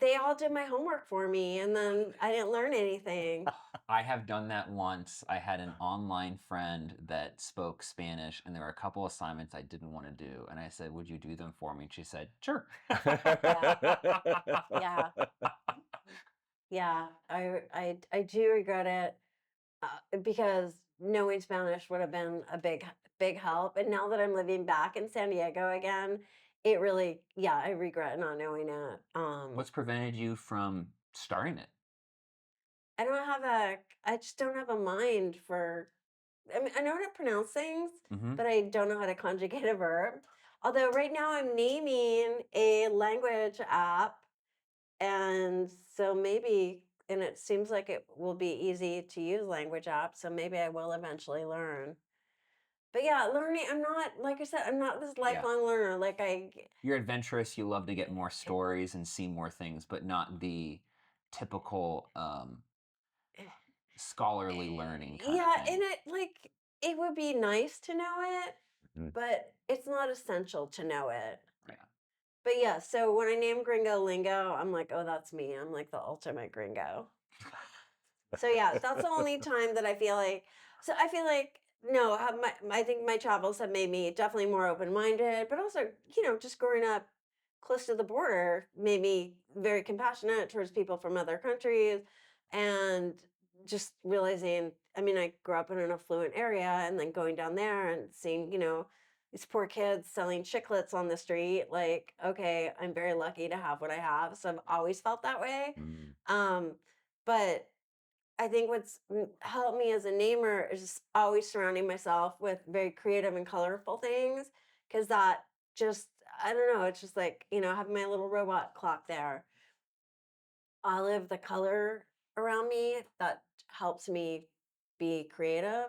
they all did my homework for me, and then I didn't learn anything. I have done that once. I had an online friend that spoke Spanish, and there were a couple assignments I didn't want to do. And I said, "Would you do them for me?" And she said, "Sure." Yeah, yeah, yeah. I do regret it. Because knowing Spanish would have been a big help. And now that I'm living back in San Diego again, it really, yeah, I regret not knowing it. What's prevented you from starting it? I don't have I just don't have a mind for. I mean, I know how to pronounce things, Hmm. but I don't know how to conjugate a verb. Although right now I'm naming a language app, and so maybe, and it seems like it will be easy to use language app, so maybe I will eventually learn. But yeah, learning, I'm not, like I said, I'm not this Yeah. lifelong learner. Like You're adventurous. You love to get more stories and see more things, but not the typical scholarly learning kind of yeah, thing. and it would be nice to know it, Mhm. but it's not essential to know it. Yeah. But yeah, so when I named Gringo Lingo, I'm like, oh, that's me. I'm like the ultimate gringo. So yeah, that's the only time that I feel like. So I feel like no, I think my travels have made me definitely more open minded, but also just growing up close to the border made me very compassionate towards people from other countries, and just realizing. I mean, I grew up in an affluent area, and then going down there and seeing these poor kids selling chiclets on the street. Like, okay, I'm very lucky to have what I have, so I've always felt that way. Mm. Um, but I think what's helped me as a namer is just always surrounding myself with very creative and colorful things, because that just, I don't know, it's just like, having my little robot clock there. All of the color around me that helps me be creative.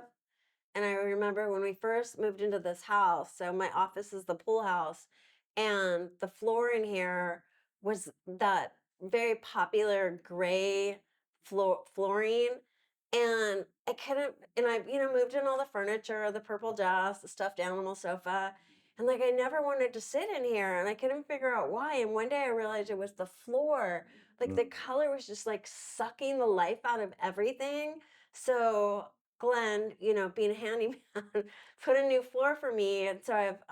And I remember when we first moved into this house, so my office is the pool house, and the floor in here was that very popular gray flooring. And I couldn't, and I, moved in all the furniture, the purple desk, the stuffed animal sofa. And like, I never wanted to sit in here, and I couldn't figure out why. And one day I realized it was the floor. Like, the Mm. color was just like sucking the life out of everything. So Glenn, being a handyman, put a new floor for me. And so I have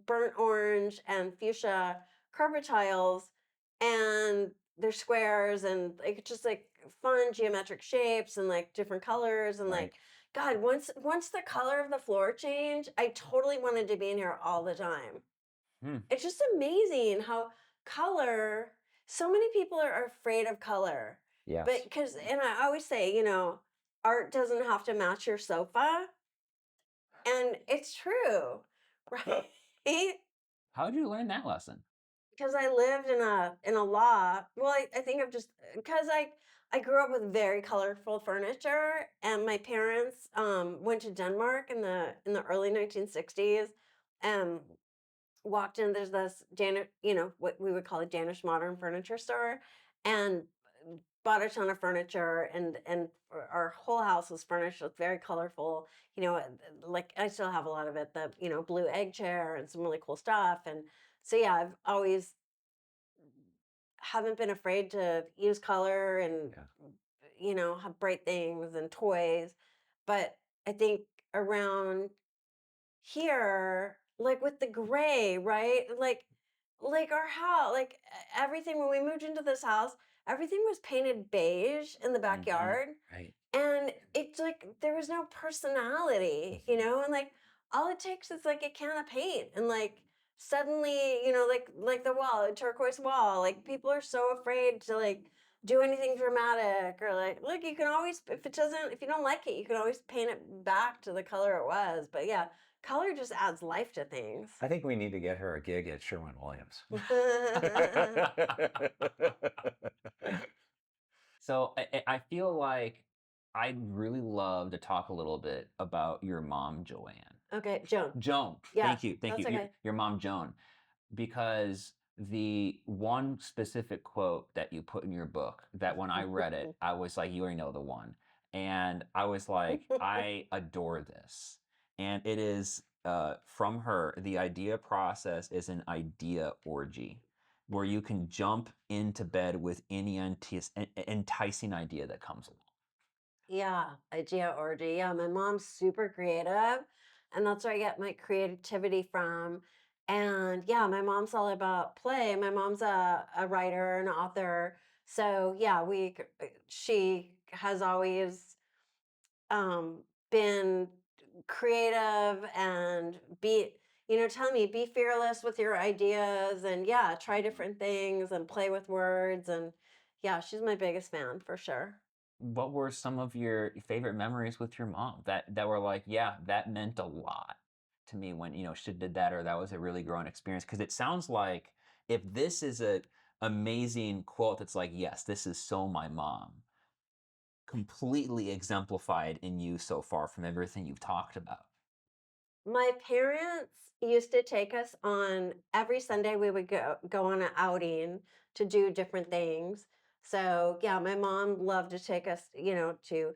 burnt orange and fuchsia carpet tiles, and they're squares and like just like fun geometric shapes and like different colors and Right. like God, once the color of the floor changed, I totally wanted to be in here all the time. Hmm. It's just amazing how color, so many people are afraid of color. But Yes. because, and I always say, art doesn't have to match your sofa. And it's true, right? How did you learn that lesson? Because I lived in a law. Well, I think I've just because I grew up with very colorful furniture, and my parents went to Denmark in the early 1960s, and walked in. There's this Danish, what we would call a Danish modern furniture store, and bought a ton of furniture, and our whole house was furnished with very colorful, like I still have a lot of it, the blue egg chair and some really cool stuff. And so yeah, I've always haven't been afraid to use color and Yeah. have bright things and toys. But I think around here, like with the gray, right? Like our house, like everything when we moved into this house, everything was painted beige in the Hmm. backyard. Right. And it's like there was no personality, and like all it takes is like a can of paint, and like suddenly, like the wall, a turquoise wall, like people are so afraid to like do anything dramatic, or like look, you can always, if you don't like it, you can always paint it back to the color it was. But yeah, color just adds life to things. I think we need to get her a gig at Sherwin-Williams. So I feel like I'd really love to talk a little bit about your mom, Joanne. Okay, Joan. Joan, Yeah, thank you, thank that's you. okay. Your mom, Joan, because the one specific quote that you put in your book that when I read it, I was like, you already know the one. And I was like, I adore this. And it is from her, the idea process is an idea orgy where you can jump into bed with any enticing idea that comes along. Yeah, idea orgy. Yeah, my mom's super creative, and that's where I get my creativity from. And yeah, my mom's all about play. My mom's a writer and author. So yeah, she has always been creative and telling me be fearless with your ideas, and yeah, try different things and play with words. And yeah, she's my biggest fan for sure. What were some of your favorite memories with your mom that were like, yeah, that meant a lot to me when she did that, or that was a really growing experience? Because it sounds like if this is a amazing quote that's like, yes, this is so my mom, completely exemplified in you so far from everything you've talked about. My parents used to take us on every Sunday. We would go on an outing to do different things. So yeah, my mom loved to take us, to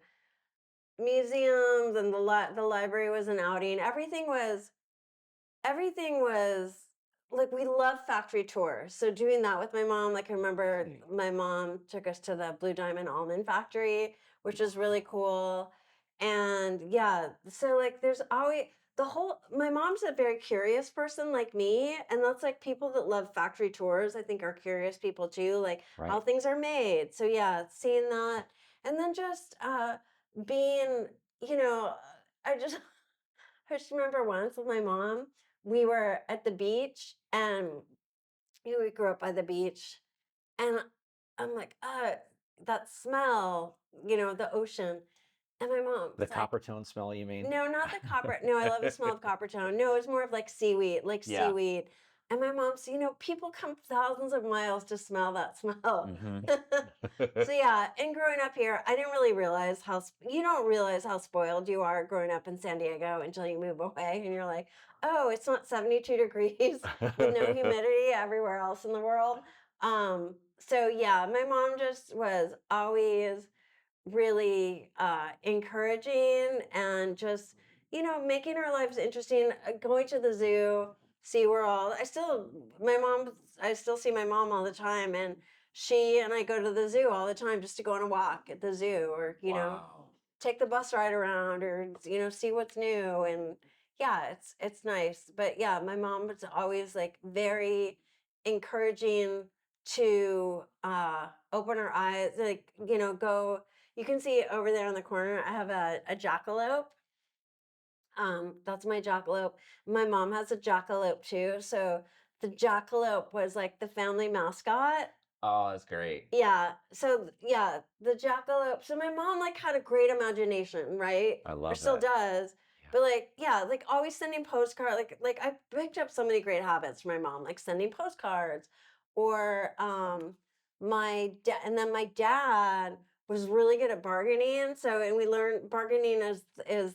museums, and the library was an outing. Everything was like we love factory tours. So doing that with my mom, like I remember Right. my mom took us to the Blue Diamond Almond Factory, which is really cool. And yeah, so like there's always the whole my mom's a very curious person like me, and that's like people that love factory tours, I think are curious people too, like Right. how things are made. So yeah, seeing that and then just being, you know, I just I just remember once with my mom, we were at the beach and we grew up by the beach and I'm like, that smell, the ocean. And my mom's The like, copper tone smell, you mean? no, not the copper. No, I love the smell of copper tone. No, it's more of like seaweed, like Yeah. seaweed. And my mom's, people come thousands of miles to smell that smell. Mm-hmm. So yeah, and growing up here, I didn't really realize you don't realize how spoiled you are growing up in San Diego until you move away and you're like, oh, it's not 72 degrees with no humidity everywhere else in the world. So yeah, my mom just was always really encouraging and just making our lives interesting, going to the zoo, see where all my mom I still see my mom all the time, and she and I go to the zoo all the time just to go on a walk at the zoo, or Wow. take the bus ride around, or see what's new. And yeah, it's nice. But yeah, my mom was always like very encouraging to open her eyes, like go. You can see over there in the corner, I have a jackalope. That's my jackalope. My mom has a jackalope too. So the jackalope was like the family mascot. Oh, that's great. Yeah. So yeah, the jackalope. So my mom like had a great imagination, right? I Or love still that. does. Yeah. But like, yeah, like always sending postcards. Like I picked up so many great habits from my mom, like sending postcards, or my dad. And then my dad was really good at bargaining. So and we learned bargaining is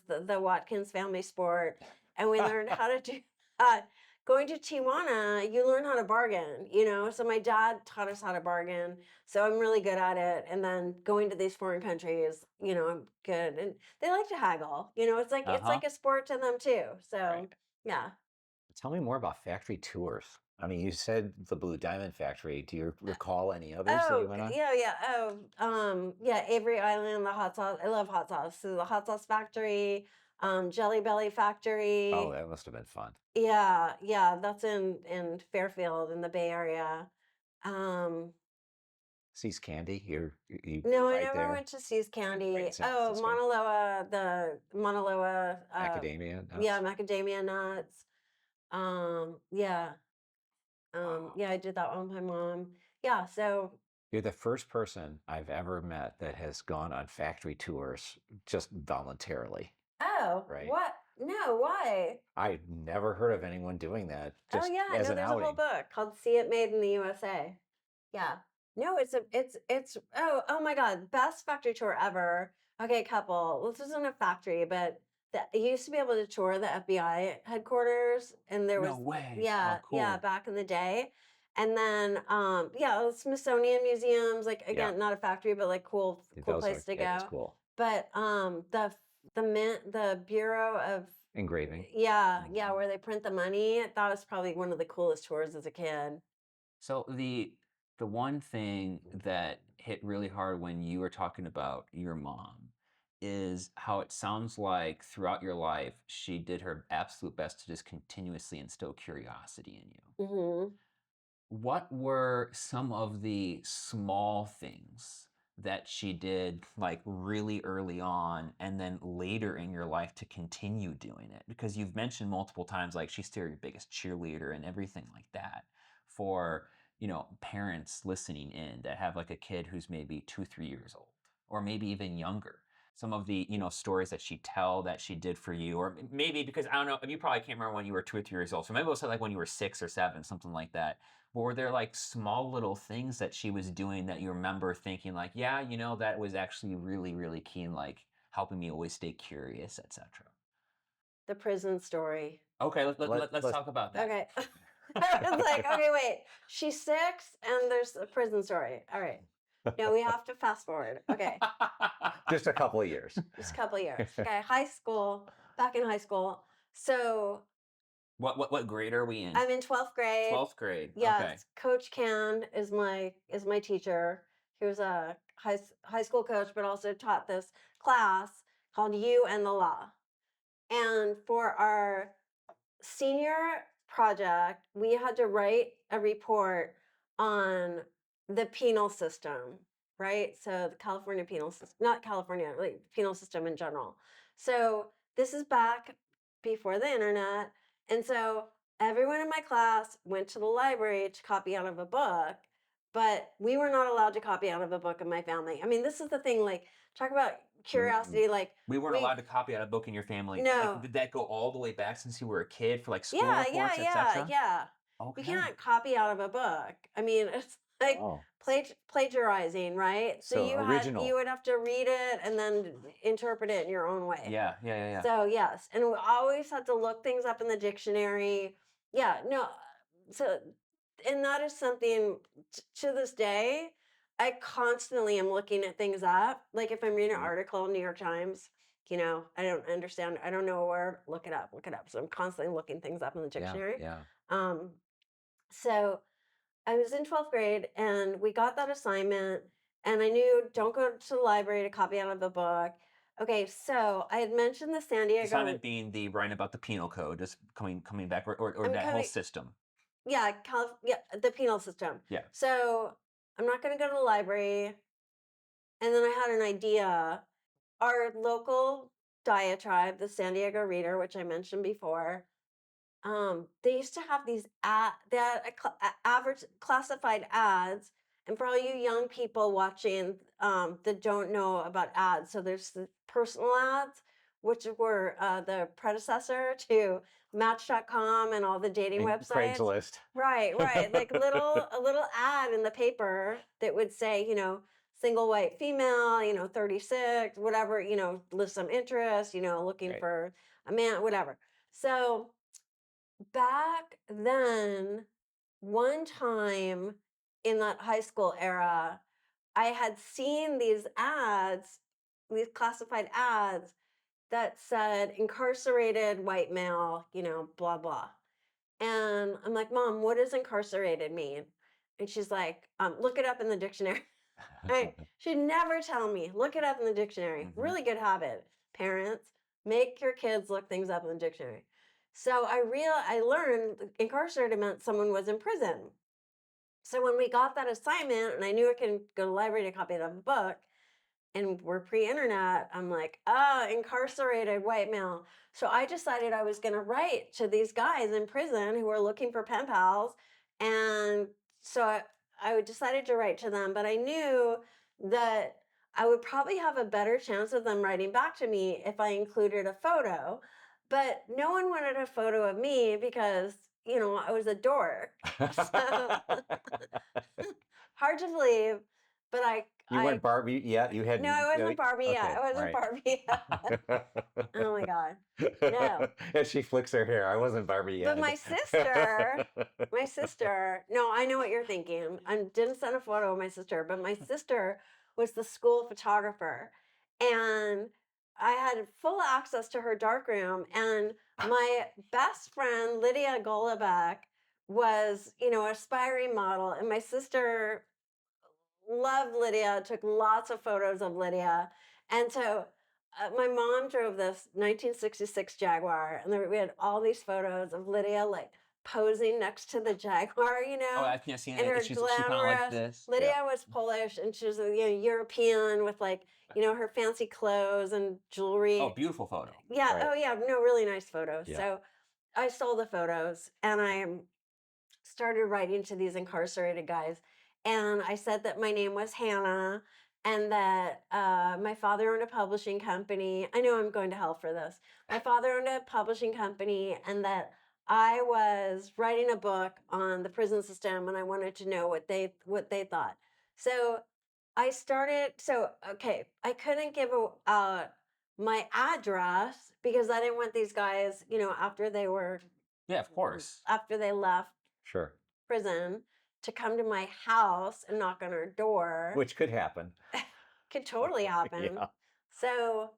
the Watkins family sport, and we learned how to do that. Going to Tijuana, you learn how to bargain, So my dad taught us how to bargain. So I'm really good at it. And then going to these foreign countries, I'm good. And they like to haggle. It's Uh-huh. like a sport to them too. So Right. yeah. Tell me more about factory tours. I mean, you said the Blue Diamond Factory. Do you recall any others that you Oh, went on? yeah, yeah. Oh, yeah, Avery Island, the hot sauce. I love hot sauce. So the hot sauce factory, Jelly Belly Oh, factory. that must have been fun. Yeah, yeah, that's in Fairfield in the Bay Area. Um, See's Candy, you No, I right never there, went to See's right in Candy. San Oh, Francisco. Mauna Loa, the Mauna Loa, Macadamia yeah, nuts. macadamia nuts. Yeah, Wow. yeah, I did that one with my mom. Yeah, so, You're the first person I've ever met that has gone on factory tours just voluntarily, oh, right? what? No, why? I never heard of anyone doing that Oh just yeah, as no, an there's a whole outing. book called "See It Made in the USA." Yeah. No, it's oh my God, best factory tour ever. Okay, couple. Well, this isn't a factory, but you used to be able to tour the FBI headquarters, and there No was way. yeah, Oh, yeah, cool. back in the day. And then yeah, the Smithsonian museums, like Yeah, again, not a factory, but like cool those are, place to it is go. cool. But the mint, the Bureau of Engraving. yeah, yeah, Mhm. where they print the money. That was probably one of the coolest tours as a kid. So the one thing that hit really hard when you were talking about your mom is how it sounds like throughout your life she did her absolute best to just continuously instill curiosity in you. Hmm. What were some of the small things that she did like really early on and then later in your life to continue doing it? Because you've mentioned multiple times like she's still your biggest cheerleader and everything like that for, parents listening in that have like a kid who's maybe 2, 3 years old or maybe even younger. Some of the, stories that she tell that she did for you, or maybe because I don't know, you probably can't remember when you were 2 or 3 years old. So maybe it was like when you were 6 or 7, something like that. But were there like small little things that she was doing that you remember thinking like, yeah, that was actually really, really key in like helping me always stay curious, etc. The prison story. Okay, let's Let's talk about that. Okay. I was like, okay, wait. She's 6 and there's a prison story. All right. No, we have to fast forward. Okay. just a couple of years. Just a couple of years. Okay. High school, back in high school. So What grade are we in? I'm in 12th grade. 12th grade. Okay. Yes, Coach Can is my teacher. He was a high school coach, but also taught this class called You and the Law. And for our senior project, we had to write a report on the penal system, right? So the California penal system, not California, like penal system in general. So this is back before the internet. And so everyone in my class went to the library to copy out of a book, but we were not allowed to copy out of a book in my family. I mean, this is the thing, like, talk about curiosity, like, We weren't allowed to copy out a book in your family. no. Like, did that go all the way back since you were a kid for like school Yeah, reports, yeah, etc.? yeah. You Okay. can't copy out of a book. I mean, it's like Oh, plagiarizing, right? So so original. you would have to read it and then interpret it in your own way. Yeah. So yes, and we always had to look things up in the dictionary. Yeah, no. So, and that is something to this day, I constantly am looking at things up. Like if I'm reading an Mhm. article in New York Times, I don't understand, I don't know a word, look it up. So I'm constantly looking things up in the dictionary. Yeah. Um, so I was in 12th grade and we got that assignment and I knew don't go to the library to copy out of a book. Okay, so I had mentioned the San Diego. Assignment being the writing about the penal code, just coming back, or I'm that whole coming, system. yeah, the penal system. Yeah. So I'm not going to go to the library. And then I had an idea. Our local diatribe, the San Diego Reader, which I mentioned before, they used to have these they had average classified ads. And for all you young people watching that don't know about ads, so there's the personal ads, which were the predecessor to Match.com and all the dating And websites. Craigslist. Right. Like a little ad in the paper that would say, single white female, 36, whatever, list some interest, looking Right. for a man, whatever. So back then, one time in that high school era, I had seen these ads, these classified ads that said incarcerated white male, blah, blah. And I'm like, Mom, what does incarcerated mean? And she's like, look it up in the dictionary. Right? She'd never tell me, look it up in the dictionary. Mhm. Really good habit, parents. Make your kids look things up in the dictionary. So I learned incarcerated meant someone was in prison. So when we got that assignment and I knew I could go to the library to copy it of a book, and we're pre-internet, I'm like, incarcerated white male. So I decided I was going to write to these guys in prison who were looking for pen pals. And so I decided to write to them, but I knew that I would probably have a better chance of them writing back to me if I included a photo. But no one wanted a photo of me because, I was a dork. So hard to believe, but You went Barbie. Yeah, you had. no, I wasn't Barbie yet. Okay, I wasn't right. Barbie yet. Oh my God. No. As she flicks her hair, I wasn't Barbie yet. But my sister, no, I know what you're thinking. I didn't send a photo of my sister, but my sister was the school photographer. And I had full access to her darkroom. And my best friend, Lydia Golubeck, was, aspiring model. And my sister loved Lydia, took lots of photos of Lydia. And so my mom drove this 1966 Jaguar, and we had all these photos of Lydia like posing next to the Jaguar, Oh, I can't see and it. her She kind of like glamorous. this. Lydia was Polish, and she was European with like her fancy clothes and jewelry. Oh, beautiful photo. Yeah. Right. Oh yeah. No, really nice photos. Yeah. So I stole the photos, and I started writing to these incarcerated guys. And I said that my name was Hannah and that my father owned a publishing company. I know I'm going to hell for this. My father owned a publishing company and that I was writing a book on the prison system and I wanted to know what they thought. So okay, I couldn't give out my address because I didn't want these guys, Yeah, of course. after they left Sure. prison to come to my house and knock on our door. Which could happen. Could totally happen. Yeah. So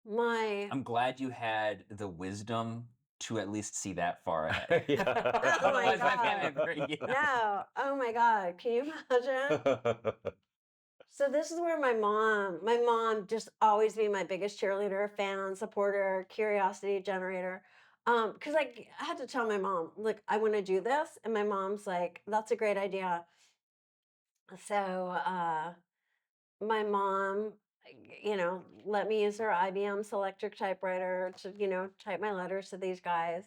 I'm glad you had the wisdom to at least see that far ahead. Yeah. Oh my Otherwise, my God. family would bring you. No. Oh my God. Can you imagine? So this is where my mom just always be my biggest cheerleader, fan, supporter, curiosity generator. Because like I had to tell my mom, like, I want to do this, and my mom's like, that's a great idea. So my mom, let me use her IBM Selectric typewriter to, type my letters to these guys.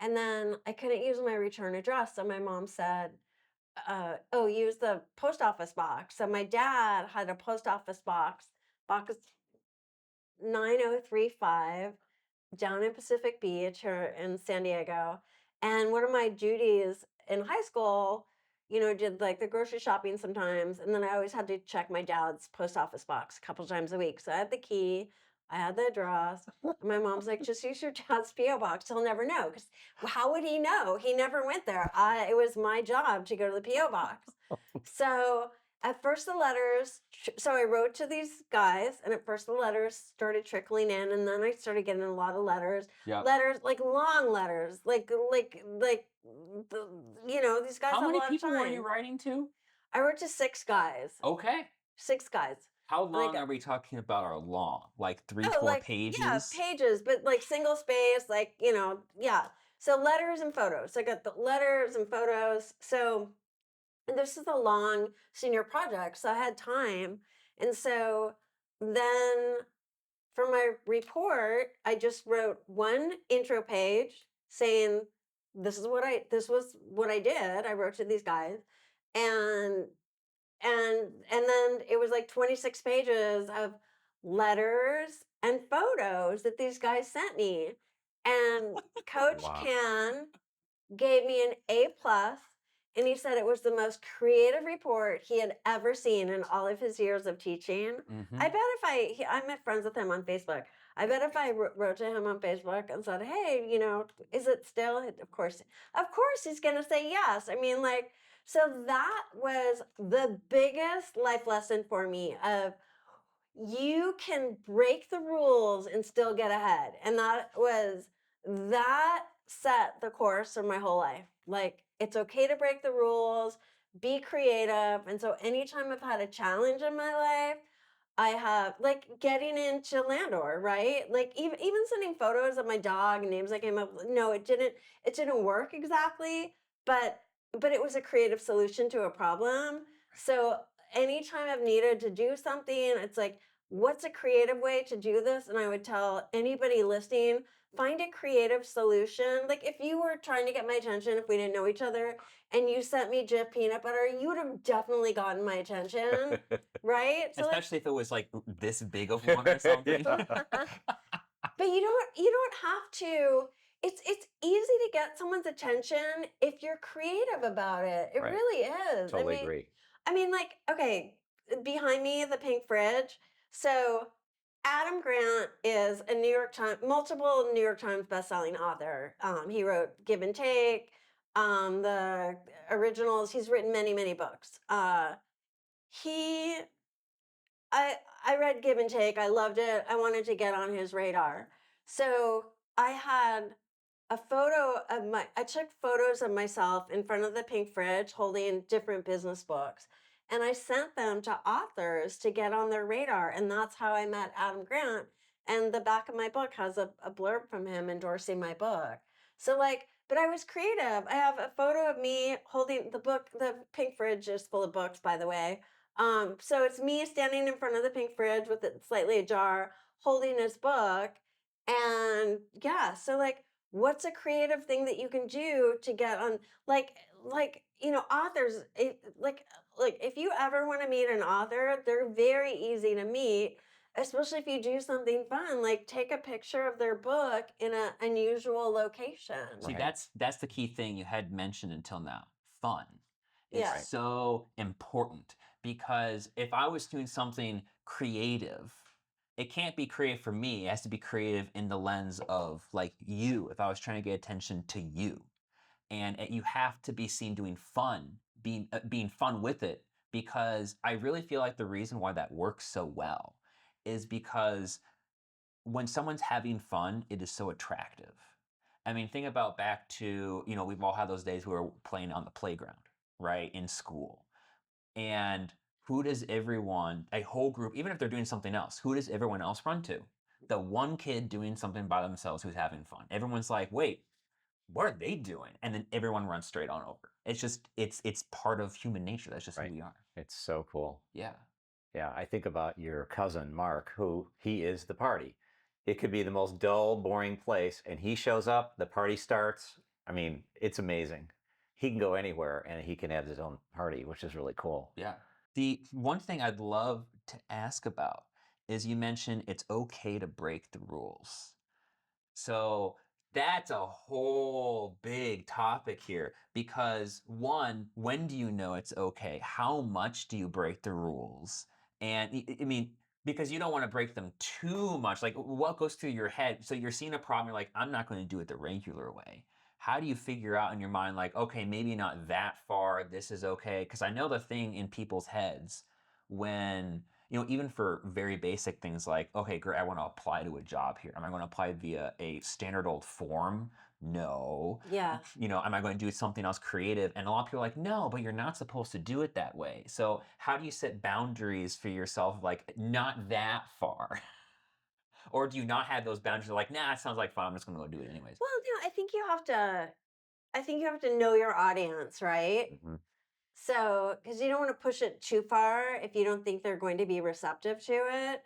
And then I couldn't use my return address, so my mom said, oh, use the post office box. So my dad had a post office box 9035 down in Pacific Beach or in San Diego. And one of my duties in high school, did like the grocery shopping sometimes. And then I always had to check my dad's post office box a couple times a week. So I had the key, I had the address. And my mom's like, just use your dad's P.O. box. He'll never know. Because how would he know? He never went there. It was my job to go to the P.O. box. So at first the letters, so I wrote to these guys, and at first the letters started trickling in, and then I started getting a lot of letters. Yeah. Letters, like long letters, these guys How have a many lot of people were you time. writing to? I wrote to 6 guys. Okay. 6 guys. How And I long got- are we talking about? Are long? Like 3, Oh, 4 like, yeah, pages? pages, but like single space, like, yeah. So letters and photos. So I got the letters and photos. So, and this is a long senior project, so I had time. And so then for my report, I just wrote one intro page saying this was what I did. I wrote to these guys, and and then it was like 26 pages of letters and photos that these guys sent me. And Coach Wow. Can gave me an A+, and he said it was the most creative report he had ever seen in all of his years of teaching. Mm-hmm. I bet I'm friends with him on Facebook. I bet if I wrote to him on Facebook and said, "Hey, is it still?" Of course, he's gonna say yes. I mean, like, so that was the biggest life lesson for me of you can break the rules and still get ahead. And that set the course for my whole life. Like, it's okay to break the rules, be creative. And so anytime I've had a challenge in my life, I have, like, getting into Landor, right? Like, even sending photos of my dog and names I came up with. No, it didn't work exactly, but it was a creative solution to a problem. So anytime I've needed to do something, it's like, what's a creative way to do this? And I would tell anybody listening, find a creative solution. Like, if you were trying to get my attention, if we didn't know each other, and you sent me Jif peanut butter, you would have definitely gotten my attention, right? So, like, Especially if it was like this big of one or something. Yeah. but you don't have to. It's easy to get someone's attention if you're creative about it. It Right. really is. Totally agree. I mean, like, okay, behind me, the pink fridge. So Adam Grant is a multiple New York Times bestselling author. He wrote Give and Take, the originals. He's written many, many books. He, I read Give and Take. I loved it. I wanted to get on his radar. So I had I took photos of myself in front of the pink fridge holding different business books. And I sent them to authors to get on their radar. And that's how I met Adam Grant. And the back of my book has a blurb from him endorsing my book. So, like, but I was creative. I have a photo of me holding the book. The pink fridge is full of books, by the way. So it's me standing in front of the pink fridge with it slightly ajar, holding his book. And yeah, so, like, what's a creative thing that you can do to get on, authors, like if you ever want to meet an author, they're very easy to meet, especially if you do something fun, like take a picture of their book in an unusual location. See, Right. that's the key thing you had mentioned until now. Fun. It's Yeah. so important because if I was doing something creative, it can't be creative for me. It has to be creative in the lens of like you. If I was trying to get attention to you, and you have to be seen doing fun, being fun with it, because I really feel like the reason why that works so well is because when someone's having fun, it is so attractive. I mean, think about back to, we've all had those days where we're playing on the playground, right, in school. And who does everyone, a whole group, even if they're doing something else, who does everyone else run to? The one kid doing something by themselves who's having fun. Everyone's like, wait, what are they doing? And then everyone runs straight on over. It's just, it's part of human nature. That's just who Right. we are. It's so cool. Yeah. Yeah, I think about your cousin Mark, who he is the party. It could be the most dull, boring place, and he shows up, the party starts. I mean, it's amazing. He can go anywhere and he can have his own party, which is really cool. Yeah. The one thing I'd love to ask about is you mentioned it's okay to break the rules. So that's a whole big topic here because one, when do you know it's okay? How much do you break the rules? And I mean, because you don't want to break them too much. Like what goes through your head? So you're seeing a problem, you're like, I'm not going to do it the regular way. How do you figure out in your mind, like, okay, maybe not that far, this is okay? Because I know the thing in people's heads when even for very basic things like, okay, great, I want to apply to a job here. Am I going to apply via a standard old form? No. Yeah. Am I going to do something else creative? And a lot of people are like, no, but you're not supposed to do it that way. So how do you set boundaries for yourself, like not that far? Or do you not have those boundaries like, nah, it sounds like fun. I'm just going to go do it anyways. Well, I think you have to know your audience, right? Hmm. So, because you don't want to push it too far if you don't think they're going to be receptive to it.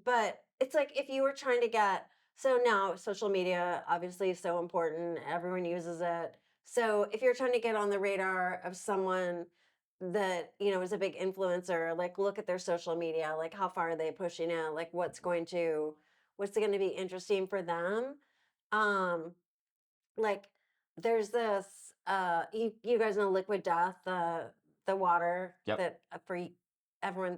But it's like if you were trying to get, so now social media obviously is so important, everyone uses it. So if you're trying to get on the radar of someone that, is a big influencer, like look at their social media, like how far are they pushing it, like what's going to be interesting for them. Um, like there's this you guys know liquid death, the water Yep. that everyone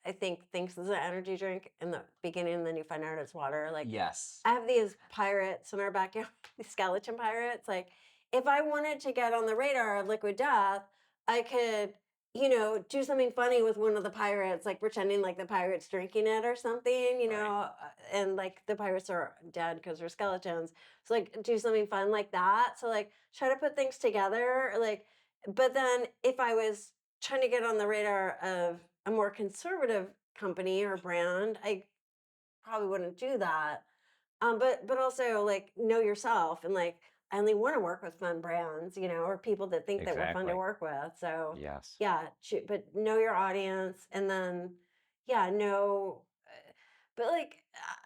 I think thinks is an energy drink in the beginning, and then you find out it's water. Like Yes. I have these pirates in our backyard, these skeleton pirates. Like if I wanted to get on the radar of liquid death, I could do something funny with one of the pirates, like pretending like the pirate's drinking it or something, Right. and like the pirates are dead because they're skeletons. So like do something fun like that. So like try to put things together. Like, but then if I was trying to get on the radar of a more conservative company or brand, I probably wouldn't do that. But also like know yourself and like I only want to work with fun brands, or people that think that we're fun to Exactly. work with. So Yes. yeah, but know your audience and then yeah, know. But like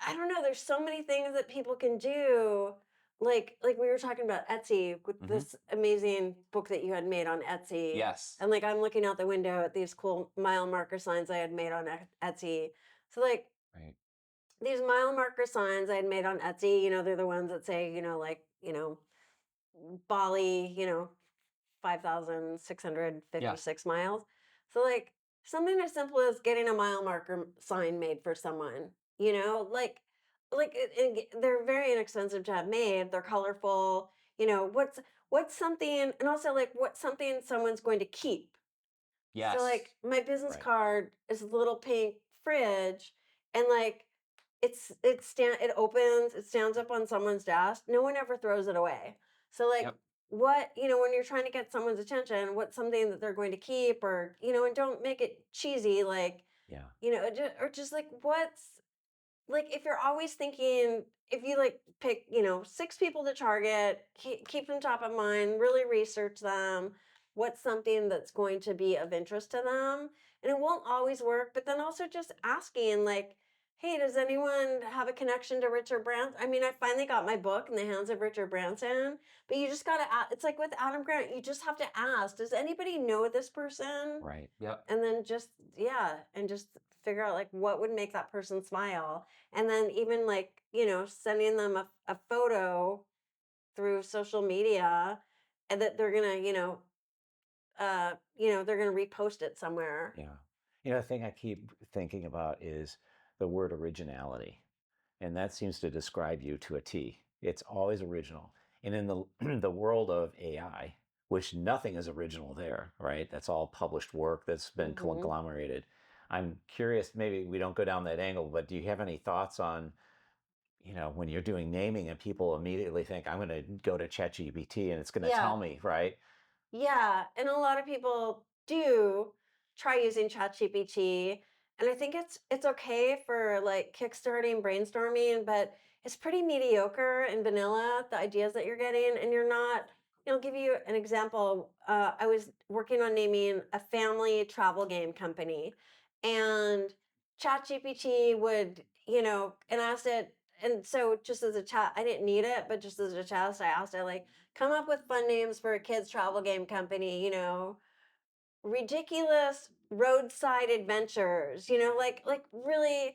I don't know, there's so many things that people can do. Like we were talking about Etsy with Mm-hmm. this amazing book that you had made on Etsy. Yes. And like I'm looking out the window at these cool mile marker signs I had made on Etsy. So like Right. these mile marker signs I had made on Etsy, they're the ones that say, Bali, 5,656 miles. So like something as simple as getting a mile marker sign made for someone, they're very inexpensive to have made. They're colorful. What's something, and also like what's something someone's going to keep. So Yes. like my business Right. card is a little pink fridge, and like it opens, it stands up on someone's desk. No one ever throws it away. So like Yep. what, when you're trying to get someone's attention, what's something that they're going to keep, or and don't make it cheesy, like, Yeah. or just like what's like if you're always thinking, if you like pick 6 people to target, keep them top of mind, really research them, what's something that's going to be of interest to them. And it won't always work, but then also just asking like, hey, does anyone have a connection to Richard Branson? I mean, I finally got my book in the hands of Richard Branson, but you just gotta it's like with Adam Grant, you just have to ask, does anybody know this person? Right. Yep. And then just and just figure out like what would make that person smile, and then even like sending them a photo through social media, and that they're gonna they're gonna repost it somewhere. Yeah. The thing I keep thinking about is the word originality. And that seems to describe you to a T. It's always original. And in the the world of AI, which nothing is original there, right? That's all published work that's been Hmm. conglomerated. I'm curious, maybe we don't go down that angle, but do you have any thoughts on, when you're doing naming and people immediately think I'm going to go to ChatGPT and it's going to Yeah. tell me, right? Yeah, and a lot of people do try using ChatGPT, and I think it's okay for like kickstarting, brainstorming, but it's pretty mediocre and vanilla, the ideas that you're getting, and you're not. I'll give you an example. I was working on naming a family travel game company, and ChatGPT would, and I asked it, and so just as a chat, I didn't need it, but just as a chat, I asked it like, come up with fun names for a kids travel game company, ridiculous roadside adventures, like really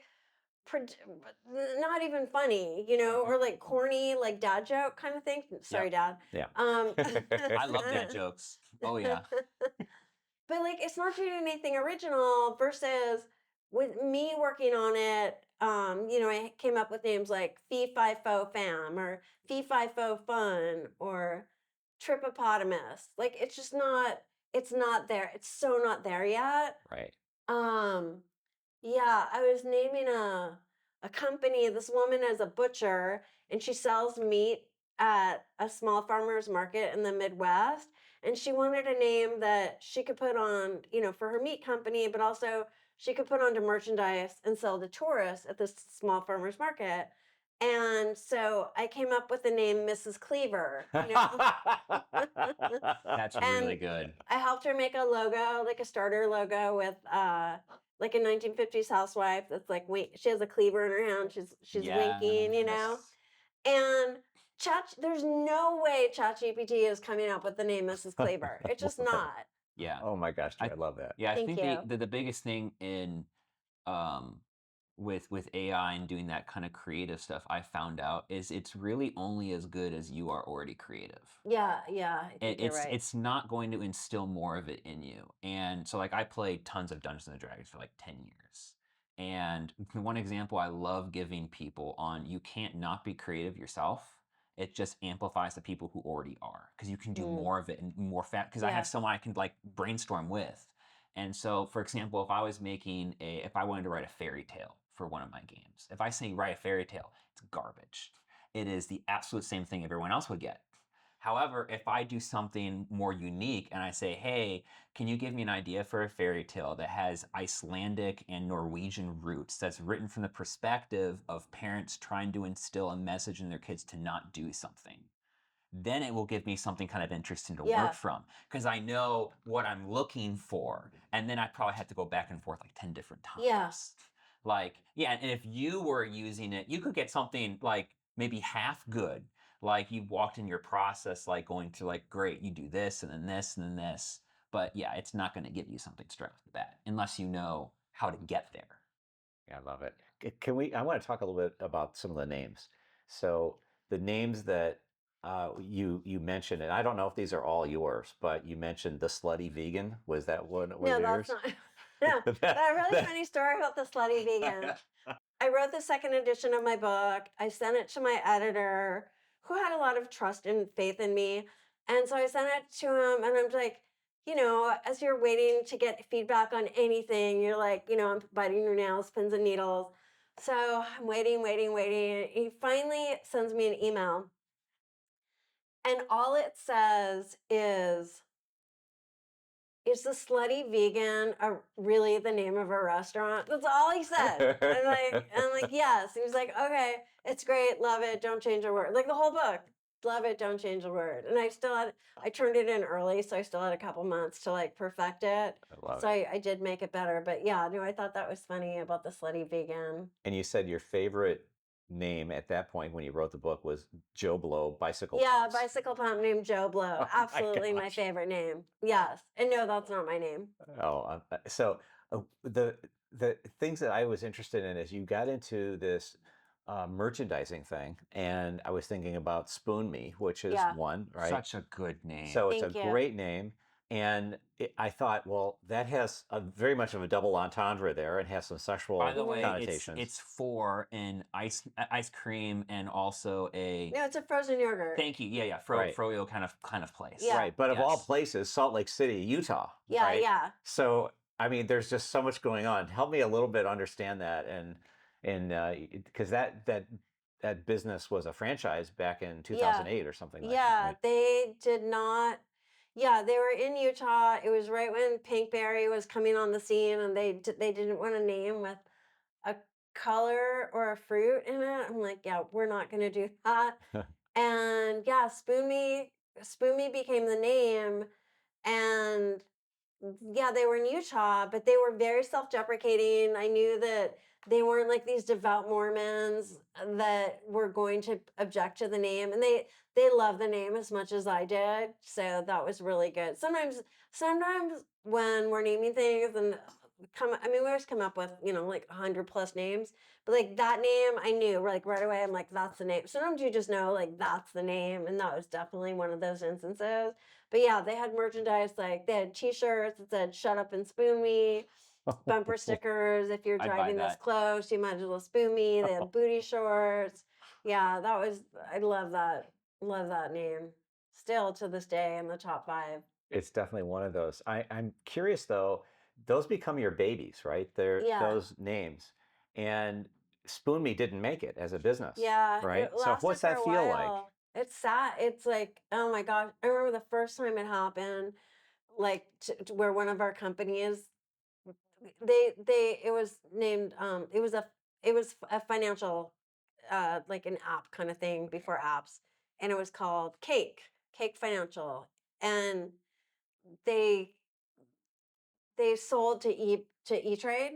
not even funny, or like corny, like dad joke kind of thing. Sorry, Yep. Dad. Yeah. I love dad jokes. Oh yeah. But like it's not doing anything original versus with me working on it, I came up with names like Fee Fi Fo Fam or Fee Fi Fo Fun or Tripopotamus. Like it's not there. It's so not there yet. Right. Um yeah, I was naming a company. This woman is a butcher and she sells meat at a small farmers market in the Midwest. And she wanted a name that she could put on, for her meat company, but also she could put onto merchandise and sell to tourists at this small farmers market. And so I came up with the name Mrs. Cleaver, That's really and good. I helped her make a logo, like a starter logo with like a 1950s housewife that's like wait, she has a cleaver in her hand, she's winking, Yes. and there's no way ChatGPT is coming up with the name Mrs. Cleaver. It's just not. Yeah. Oh my gosh, I I love that. yeah, I Thank think you. the biggest thing in um with AI and doing that kind of creative stuff I found out is it's really only as good as you are already creative. Yeah, I think you're right. It's not going to instill more of it in you. And so like I played tons of Dungeons and Dragons for like 10 years. And the one example I love giving people on you can't not be creative yourself. It just amplifies the people who already are because you can do Mm, more of it and more fast because I have yeah, someone I can like brainstorm with. And so for example, if I wanted to write a fairy tale for one of my games, if I say write a fairy tale, it's garbage. It is the absolute same thing everyone else would get. However, if I do something more unique and I say, hey, can you give me an idea for a fairy tale that has Icelandic and Norwegian roots that's written from the perspective of parents trying to instill a message in their kids to not do something? Then it will give me something kind of interesting to yeah, work from because I know what I'm looking for. And then I probably have to go back and forth like 10 different yeah, times. Like, yeah, and if you were using it, you could get something like maybe half good. Like you walked in your process, like going to like, great, you do this and then this and then this. But yeah, it's not going to give you something straight off the bat unless you know how to get there. Yeah, I love it. Can we? I want to talk a little bit about some of the names. So the names that you mentioned, and I don't know if these are all yours, but you mentioned the slutty vegan. Was that one was no, that's yours? not. No, That- a really that- funny story about the slutty vegan. I wrote the second edition of my book. I sent it to my editor, who had a lot of trust and faith in me. And so I sent it to him, and I'm like, as you're waiting to get feedback on anything, you're like, I'm biting your nails, pins and needles. So I'm waiting, waiting, waiting. And he finally sends me an email, and all it says is the slutty vegan really the name of a restaurant? That's all he said. I'm like, yes. He was like, okay, it's great, love it, don't change a word. Like the whole book, love it, don't change a word. And I turned it in early, so I still had a couple months to like perfect it. I love So it. I did make it better. But yeah, no, I thought that was funny about the slutty vegan. And you said your favorite name at that point when you wrote the book was Joe Blow Bicycle Yeah, Pumps. bicycle pump named Joe Blow. Oh my Absolutely my gosh. favorite name. Yes. And no, that's not my name. Oh, so the things that I was interested in is you got into this merchandising thing, and I was thinking about Spoon Me, which is Yeah. one, right? Such a good name. So it's a Thank you. great name, and I thought, well, that has a very much of a double entendre there, and has some By sexual the way, connotations. it's for an ice cream and also a No, it's a frozen yogurt. thank you. Yeah, Right. froyo kind of place. Yeah. Right, but of all Yes. places, Salt Lake City, Utah, Yeah, right? yeah. So, I mean, there's just so much going on. Help me a little bit understand that, and because that that business was a franchise back in Yeah. 2008 or something like that, Yeah, right? they did not. Yeah, they were in Utah. It was right when Pinkberry was coming on the scene, and they didn't want a name with a color or a fruit in it. I'm like, yeah, we're not going to do that. And yeah, Spoon Me became the name, and yeah, they were in Utah, but they were very self-deprecating. I knew that they weren't like these devout Mormons that were going to object to the name, and they love the name as much as I did. So that was really good. Sometimes when we're naming things and I mean, we always come up with, like 100 plus names, but like that name, I knew like right away. I'm like, that's the name. Sometimes you just know like that's the name, and that was definitely one of those instances. But yeah, they had merchandise, like they had T-shirts that said "Shut up and spoon me," bumper stickers. If you're I'd buy driving this that. close, you might as well spoon me. They had booty shorts. Yeah, that was. I love that. Love that name. Still to this day in the top 5. It's definitely one of those. I'm curious though, those become your babies, right? They're Yeah, those names. And Spoon Me didn't make it as a business, yeah. It right? So lasted what's for that a feel like? while. It's sad. It's like, oh my gosh. I remember the first time it happened, like where one of our companies they it was named it was a financial like an app kind of thing before apps, and it was called Cake Financial, and they they sold to E-Trade,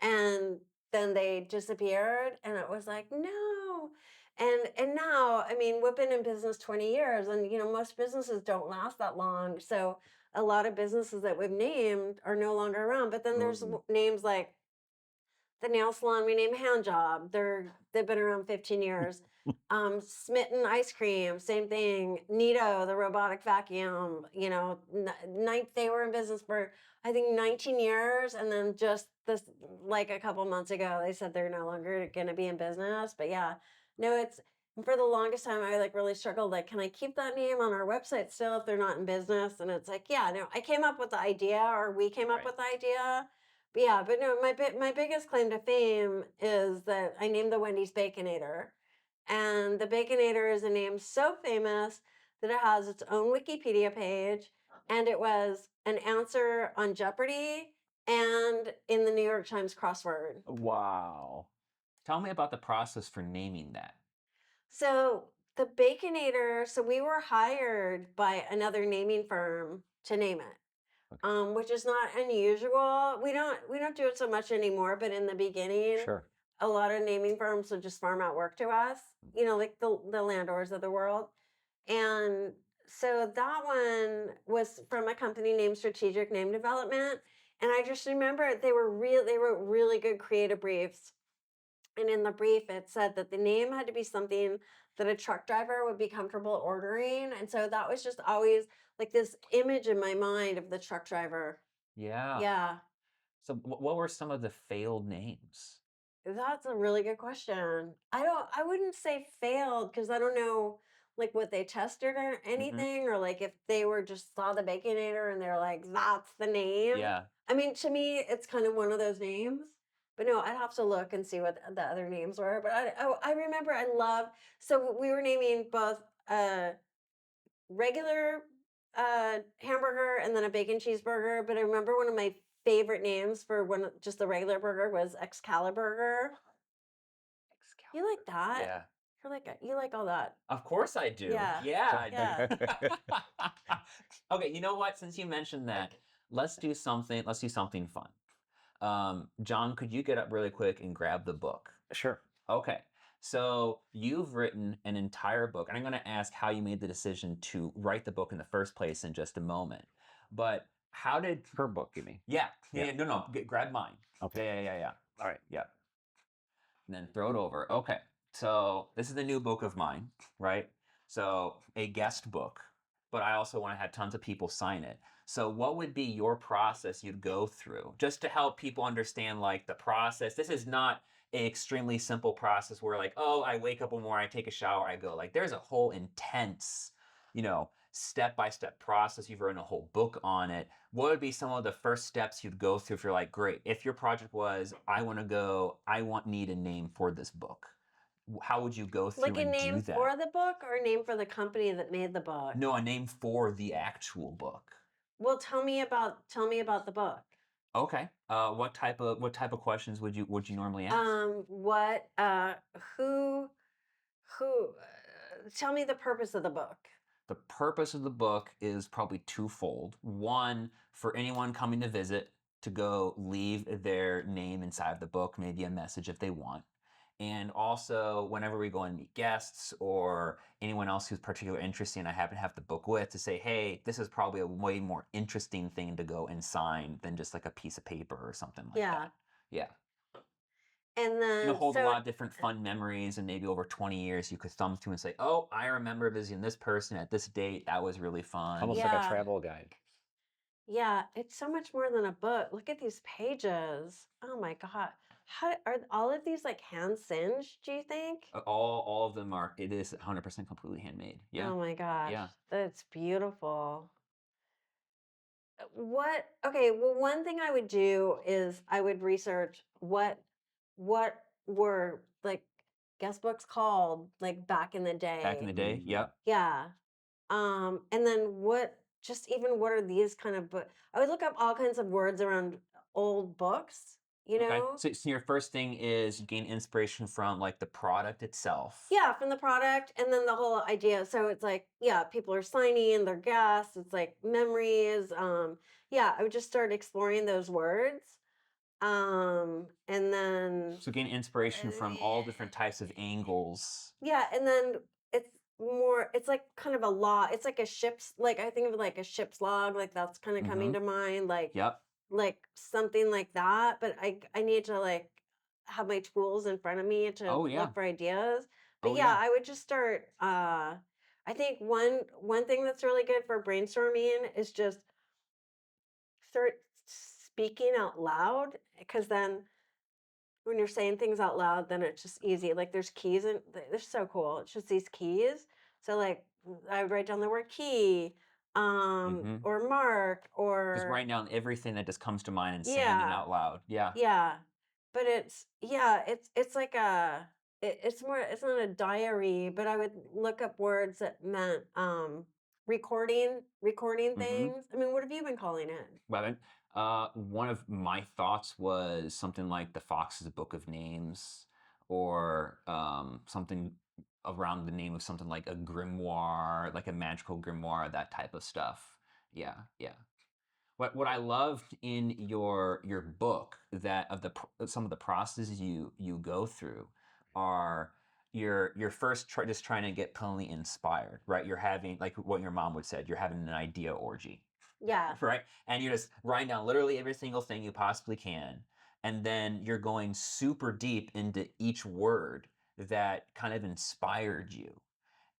and then they disappeared, and it was like, no. And now, I mean, we've been in business 20 years, and most businesses don't last that long. So a lot of businesses that we've named are no longer around. But then there's Mm. names like the nail salon we named Hand Job. They've been around 15 years. Smitten Ice Cream, same thing. Nito, the robotic vacuum. They were in business for I think 19 years, and then just this like a couple months ago, they said they're no longer going to be in business. But yeah, no, it's for the longest time I like really struggled. Like, can I keep that name on our website still if they're not in business? And it's like, yeah, no, I came up with the idea, or we came up Right. with the idea. But yeah, but no, my biggest claim to fame is that I named the Wendy's Baconator. And the Baconator is a name so famous that it has its own Wikipedia page, and it was an answer on Jeopardy and in the New York Times crossword. Wow. Tell me about the process for naming that. So the Baconator, so we were hired by another naming firm to name it. Okay. Which is not unusual. We don't do it so much anymore, but in the beginning, Sure. a lot of naming firms would just farm out work to us, like the landlords of the world. And so that one was from a company named Strategic Name Development. And I just remember they wrote really good creative briefs. And in the brief, it said that the name had to be something that a truck driver would be comfortable ordering. And so that was just always like this image in my mind of the truck driver. Yeah. Yeah, So what were some of the failed names? that's a really good question. I wouldn't say failed because I don't know like what they tested or Hmm. anything, or like if they were just saw the Baconator and they're like, that's the name. Yeah. I mean, to me, it's kind of one of those names. But no, I'd have to look and see what the other names were. But I remember I love, so we were naming both regular hamburger and then a bacon cheeseburger. But I remember one of my favorite names for just the regular burger was Excalibur. You like Excalibur. that? Yeah. You like all that. Of course I do. Yeah. Yeah, I Yeah. do. Okay, you know what? Since you mentioned that, let's do something. Let's do something fun. John, could you get up really quick and grab the book? Sure. Okay. So you've written an entire book, and I'm going to ask how you made the decision to write the book in the first place in just a moment. But how did? Her book, you mean? Yeah. Yeah. Yeah. No. No. Grab mine. Okay. Yeah. All right. Yeah. And then throw it over. Okay. So this is the new book of mine, right? So a guest book, but I also want to have tons of people sign it. So what would be your process you'd go through just to help people understand like the process? This is not an extremely simple process where like, oh, I wake up one morning, I take a shower, I go. Like there's a whole intense, step-by-step process. You've written a whole book on it. What would be some of the first steps you'd go through if you're like, great, if your project was, I want need a name for this book? How would you go Like through a and do name that? for the book or a name for the company that made the book? No, a name for the actual book. Well, tell me about the book. Okay. What type of questions would you normally ask? What who tell me the purpose of the book. The purpose of the book is probably twofold. One, for anyone coming to visit to go leave their name inside of the book, maybe a message if they want. And also, whenever we go and meet guests or anyone else who's particularly interesting, I happen to have the book with to say, hey, this is probably a way more interesting thing to go and sign than just like a piece of paper or something like Yeah. that. Yeah. And then Hold a so lot of different fun memories, and maybe over 20 years you could thumb through and say, oh, I remember visiting this person at this date. That was really fun. Almost like a yeah. travel guide. Yeah, it's so much more than a book. Look at these pages. Oh my God. How are all of these like hand singed, do you think? All of them are, it is 100% completely handmade. Yeah. Oh my gosh. Yeah. That's beautiful. Okay, well, one thing I would do is I would research what were like guest books called like back in the Back in day. the day. Yep. Yeah. And then what are these kind of book? I would look up all kinds of words around old books, you Okay. know? So your first thing is you gain inspiration from like the product itself. Yeah, from the product and then the whole idea. So it's like, yeah, people are signing their guests, it's like memories. Yeah, I would just start exploring those words. And then So gain inspiration from all different types of angles. yeah, and then it's like kind of a law. It's like a ship's like I think of it like a ship's log, like that's kind of coming Mm-hmm. to mind, Yep. like something like that. But I need to like have my tools in front of me to Oh, yeah. look for ideas. But Oh, yeah, yeah. I would just start I think one thing that's really good for brainstorming is just start speaking out loud because then when you're saying things out loud, then it's just easy. Like there's keys and they're so cool. It's just these keys. So like I would write down the word key, Mm-hmm. or mark, Just or writing down everything that just comes to mind and saying it yeah, out loud. Yeah. yeah. But it's like it's not a diary, but I would look up words that meant recording Mm-hmm. things. I mean, what have you been calling it? Weapon. One of my thoughts was something like the Fox's Book of Names, or something around the name of something like a grimoire, like a magical grimoire, that type of stuff. Yeah, yeah. What I loved in your book, that of some of the processes you go through are you're first just trying to get plainly inspired, right? You're having, like what your mom would said, you're having an idea orgy. Yeah. Right? And you're just writing down literally every single thing you possibly can. And then you're going super deep into each word that kind of inspired you.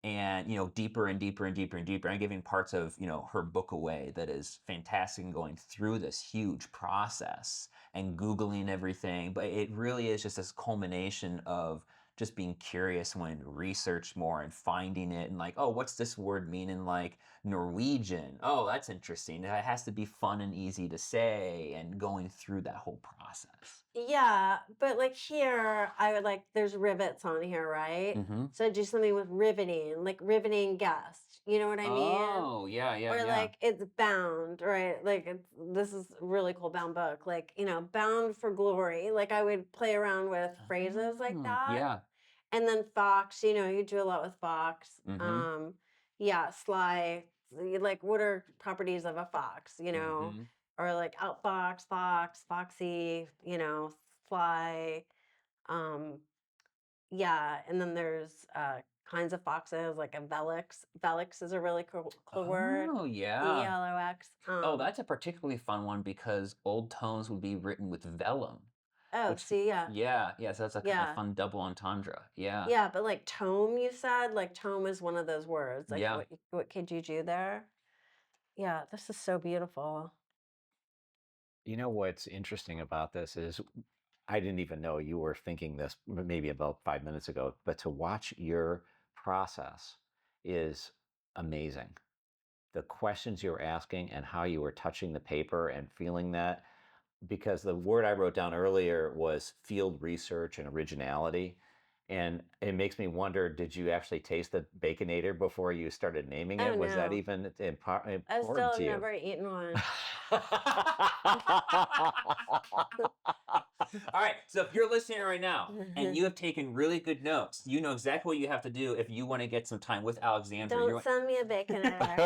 And, deeper and deeper and deeper and deeper, and giving parts of, her book away that is fantastic, and going through this huge process and Googling everything. But it really is just this culmination of just being curious, when research more and finding it, and like, oh, what's this word mean in like Norwegian? Oh, that's interesting. It has to be fun and easy to say, and going through that whole process. Yeah, but like here, I would like there's rivets on here, right? Mm-hmm. So do something with riveting, like riveting guest. You know what I mean? Oh, yeah, yeah, Or yeah. like it's bound, right? Like this is a really cool bound book. Like, bound for glory. Like I would play around with phrases like that. Yeah. And then fox, you do a lot with fox. Mm-hmm. Yeah, sly. Like what are properties of a fox, Mm-hmm. or like outfox, fox, foxy, fly. Um, yeah, and then there's kinds of foxes like a velix. Velix is a really cool word. Oh, yeah. VLOX. Oh, that's a particularly fun one because old tones would be written with vellum, Oh, which, see, yeah, yeah, yeah, so that's a kind of yeah, fun double entendre. Yeah, yeah. But like tome, you said like tome is one of those words. Like yeah. what could you do there? Yeah, this is so beautiful. You know what's interesting about this is I didn't even know you were thinking this maybe about 5 minutes ago, but to watch your process is amazing. The questions you were asking and how you were touching the paper and feeling that, because the word I wrote down earlier was field research and originality. And it makes me wonder, did you actually taste the Baconator before you started naming Oh it? Was that no, even I still important have to you? never eaten one. All right, so if you're listening right now and you have taken really good notes, you know exactly what you have to do if you want to get some time with Alexandra. Don't send me a baconator.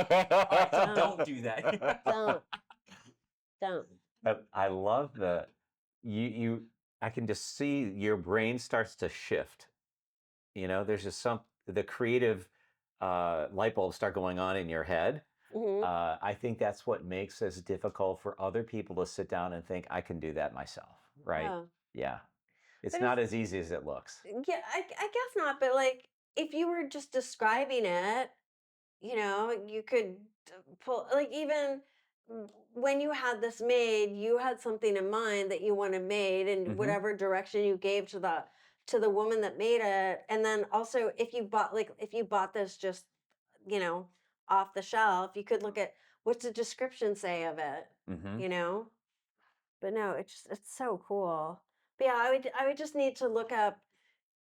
All right, so Don't. don't do that. Don't. I love the you I can just see your brain starts to shift. There's just the creative light bulbs start going on in your head. Hmm. I think that's what makes it difficult for other people to sit down and think I can do that myself, right? Oh, Yeah. It's but not as easy as it looks. yeah, I guess not. But like, if you were just describing it, you could pull like even when you had this made, you had something in mind that you wanted made, and Hmm. whatever direction you gave to the woman that made it. And then also, if you bought this just you know off the shelf, you could look at what's the description say of it. Hmm. You know. But no, it's so cool. But yeah, I would just need to look up,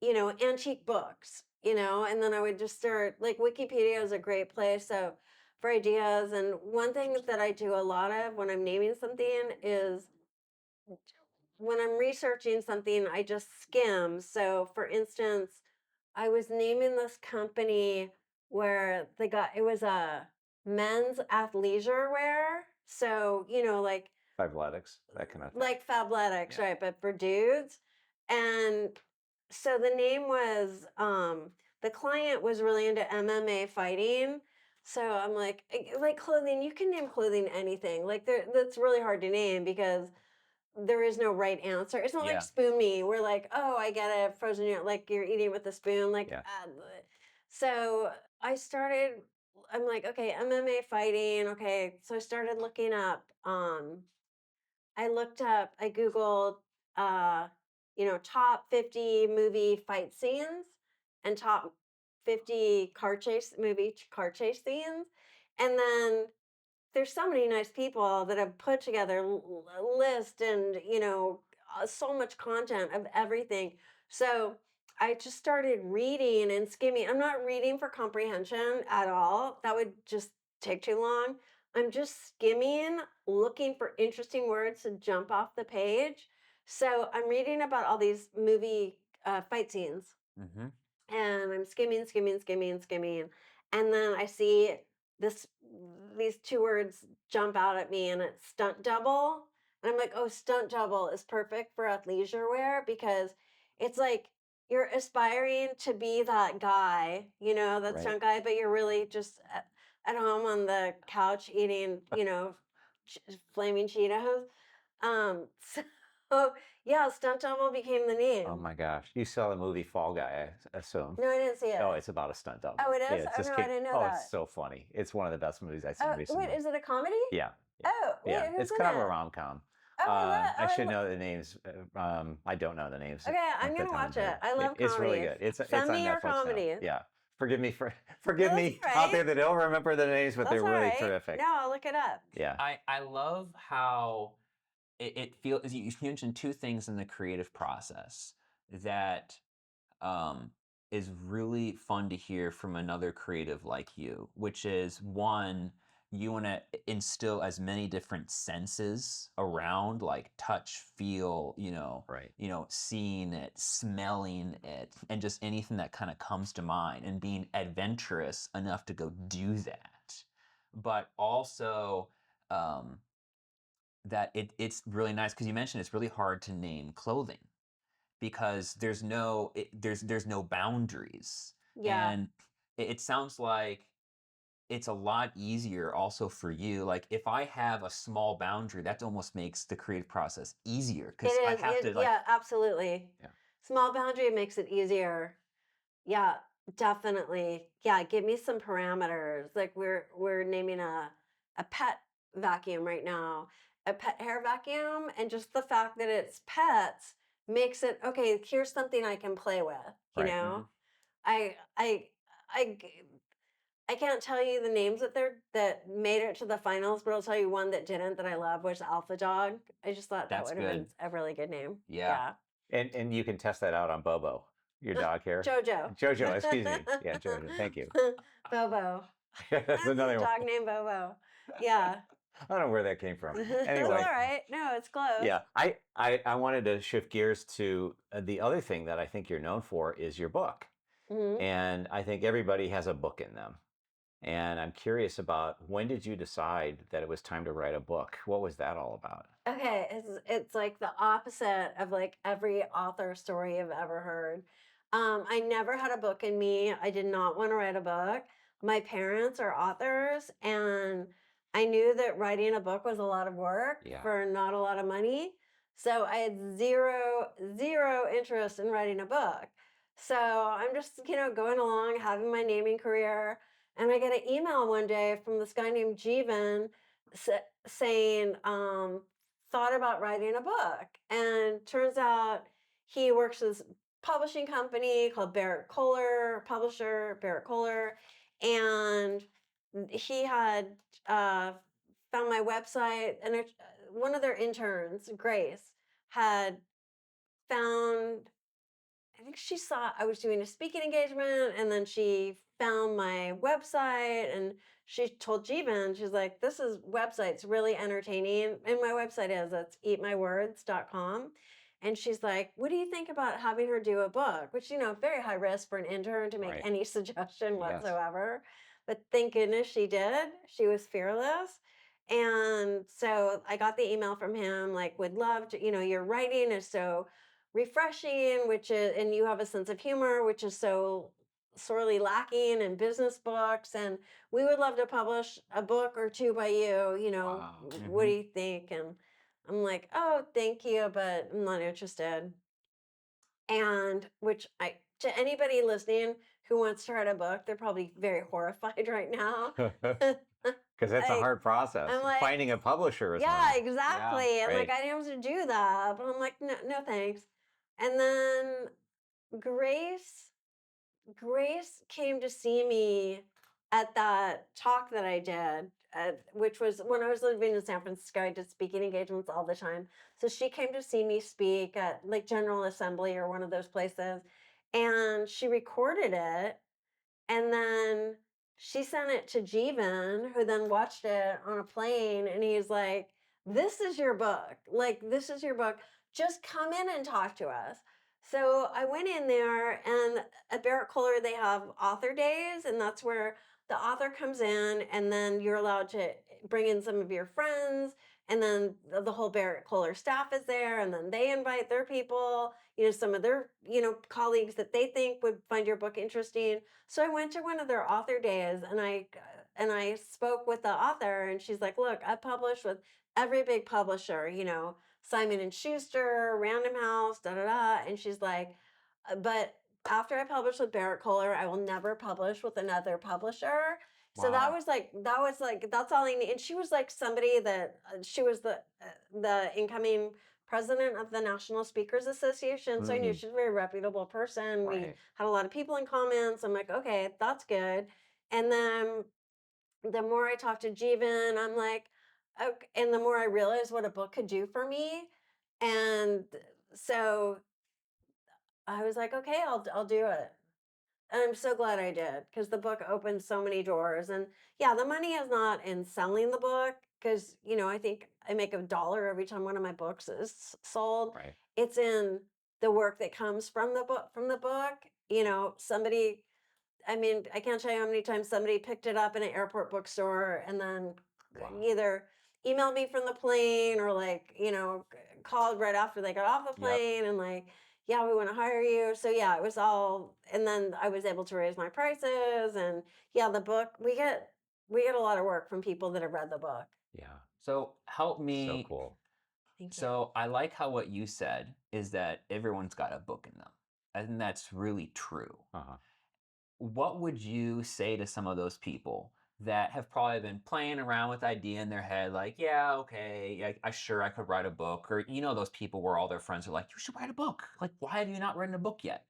antique books, and then I would just start like Wikipedia is a great place so for ideas. And one thing that I do a lot of when I'm naming something is when I'm researching something, I just skim. So for instance, I was naming this company where it was a men's athleisure wear. So, Athletics, that kind of thing. like Fabletics, Yeah. right? But for dudes. And so the name was the client was really into MMA fighting. So I'm like clothing, you can name clothing anything. Like that's really hard to name because there is no right answer. It's not like Yeah. spoon me. We're like, oh, I get it, frozen yogurt, like you're eating with a spoon. Like, Yeah. bleh. So I'm like, okay, MMA fighting. Okay, so I started looking up. I Googled, uh, top 50 movie fight scenes and top 50 car chase scenes. And then there's so many nice people that have put together a list and, so much content of everything. So I just started reading and skimming. I'm not reading for comprehension at all. That would just take too long. I'm just skimming, looking for interesting words to jump off the page. So I'm reading about all these movie fight scenes Hmm. and I'm skimming, skimming, skimming, skimming, and then I see this these two words jump out at me, and it's stunt double, and I'm like, oh, stunt double is perfect for athleisure wear because it's like you're aspiring to be that guy, that Right. stunt guy, but you're really just at home on the couch eating, flaming Cheetos. So yeah, stunt double became the name. Oh my gosh. You saw the movie Fall Guy, I assume. No, I didn't see Oh, it. it's about a stunt Oh, double. it Yeah, is? it's Oh, just no, I came. didn't know Oh, it's that. so funny. It's one of the best movies I've seen Oh, wait, recently. is it a comedy? Yeah. Yeah. Oh, Yeah. wait, who's It's in kind of a it? rom-com. Oh, I should know the names. I don't know the names okay, off I'm the gonna top of watch my it. head. I love It's really comedies. good. It's Send on me your Netflix now. comedies. Yeah. No, Forgive that's me all out there right. that don't remember the names, but That's they're all really right. terrific. No, I'll look it up. Yeah. I love how it feels. You mentioned two things in the creative process that um, is really fun to hear from another creative like you, which is one, you want to instill as many different senses around, like touch, feel, Right. seeing it, smelling it, and just anything that kind of comes to mind, and being adventurous enough to go do that. But also, um, that it's really nice because you mentioned it's really hard to name clothing because there's no boundaries. Yeah, And it sounds like it's a lot easier also for you. Like if I have a small boundary, that almost makes the creative process easier it because I is. have to like, Yeah, absolutely. Yeah. Small boundary makes it easier. Yeah, definitely. Yeah, give me some parameters. Like we're naming a pet vacuum right now, a pet hair vacuum, and just the fact that it's pets makes it okay. Here's something I can play with. You Right. know, I I I g- I can't tell you the names that made it to the finals, but I'll tell you one that didn't that I love was Alpha Dog. I just thought that that's would have been good. a really good name. Yeah. Yeah. And you can test that out on Bobo. your dog hair? Jojo. Jojo, excuse me. Yeah, Jojo. Thank you. Bobo. That's That's a another one. dog named Bobo. Yeah. I don't know where that came from. It's all Anyway, right. No, it's close. yeah, I wanted to shift gears to the other thing that I think you're known for is your book. Mhm. And I think everybody has a book in them. And I'm curious about when did you decide that it was time to write a book? What was that all about? Okay, it's like the opposite of like every author story I've ever heard. I never had a book in me. I did not want to write a book. My parents are authors, and I knew that writing a book was a lot of work Yeah. for not a lot of money. So I had zero interest in writing a book. So I'm just, going along, having my naming career. And I get an email one day from this guy named Jeevan saying, thought about writing a book. And turns out he works with this publishing company called Barrett Kohler, publisher Barrett Kohler. And he had found my website, and one of their interns, Grace, had found, I think she saw I was doing a speaking engagement, and then she found my website, and she told Jeevan, she's like, this is website's really entertaining. And my website it's eatmywords.com. And she's like, what do you think about having her do a book? Which, very high risk for an intern to make Right. any suggestion Yes. whatsoever. But thank goodness she did. She was fearless. And so I got the email from him, like, would love to, your writing is so refreshing, and you have a sense of humor, which is so sorely lacking in business books. And we would love to publish a book or two by you. Wow. What do you think? And I'm like, oh, thank you, but I'm not interested. And to anybody listening who wants to write a book, they're probably very horrified right now. Because that's a Like, hard process. I'm like, Finding a publisher is yeah, hard. exactly. And like, Right. I didn't have to do that, but I'm like, no, no, thanks. And then Grace, Grace came to see me at that talk that I did, which was when I was living in San Francisco. I did speaking engagements all the time. So she came to see me speak at like General Assembly or one of those places, and she recorded it, and then she sent it to Jeevan, who then watched it on a plane, and he's like, this is your book. Like, this is your book. Just come in and talk to us. So I went in there, and at Barrett Kohler, they have author days, and that's where the author comes in, and then you're allowed to bring in some of your friends, and then the whole Barrett Kohler staff is there, and then they invite their people, some of their, colleagues that they think would find your book interesting. So I went to one of their author days, and I spoke with the author, and she's like, look, I published with every big publisher, Simon and Schuster, Random House, da da da. And she's like, but after I published with Barrett Kohler, I will never publish with another publisher. So that Wow. was like that's all I need. And she was like somebody that she was the incoming president of the National Speakers Association. So I knew Mhm. she was a very reputable person. We Right. had a lot of people in comments. I'm like, okay, that's good. And then the more I talked to Jeevan, I'm like, okay, and the more I realized what a book could do for me. And so I was like, okay, I'll do it. And I'm so glad I did, because the book opened so many doors. And yeah, the money is not in selling the book, because, I think I make $1 every time one of my books is sold. Right. It's in the work that comes from the book. Somebody, I mean, I can't tell you how many times somebody picked it up in an airport bookstore and then Wow. either emailed me from the plane or called right after they got off the Yep. plane and like, yeah, we want to hire you. So yeah, it was all, and then I was able to raise my prices, and yeah, the book, we get a lot of work from people that have read the book. Yeah. So help So me. cool. Thank you. So I like how what you said is that everyone's got a book in them. I think that's really true. Uh-huh. What would you say to some of those people that have probably been playing around with the idea in their head, like, yeah, okay, I sure I could write a book, or those people where all their friends are like, you should write a book. Like, why have you not written a book yet?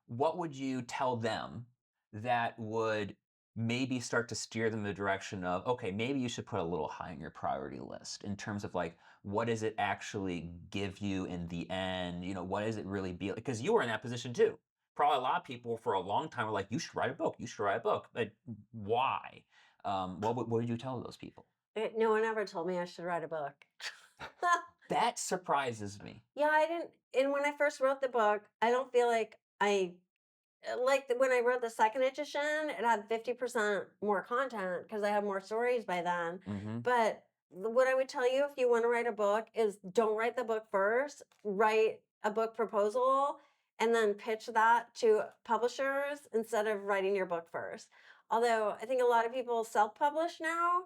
What would you tell them that would maybe start to steer them in the direction of, okay, maybe you should put a little high on your priority list in terms of like, what does it actually give you in the end? What does it really be? Because you were in that position too. probably a lot of people for a long time were like, you should write a book. You should write a book. But why? What did you tell those people? No one ever told me I should write a book. That surprises me. Yeah, I didn't. And when I first wrote the book, I don't feel like when I wrote the second edition, it had 50% more content because I had more stories by then. Mm-hmm. But what I would tell you if you want to write a book is don't write the book first, write a book proposal and then pitch that to publishers instead of writing your book first. Although I think a lot of people self-publish now.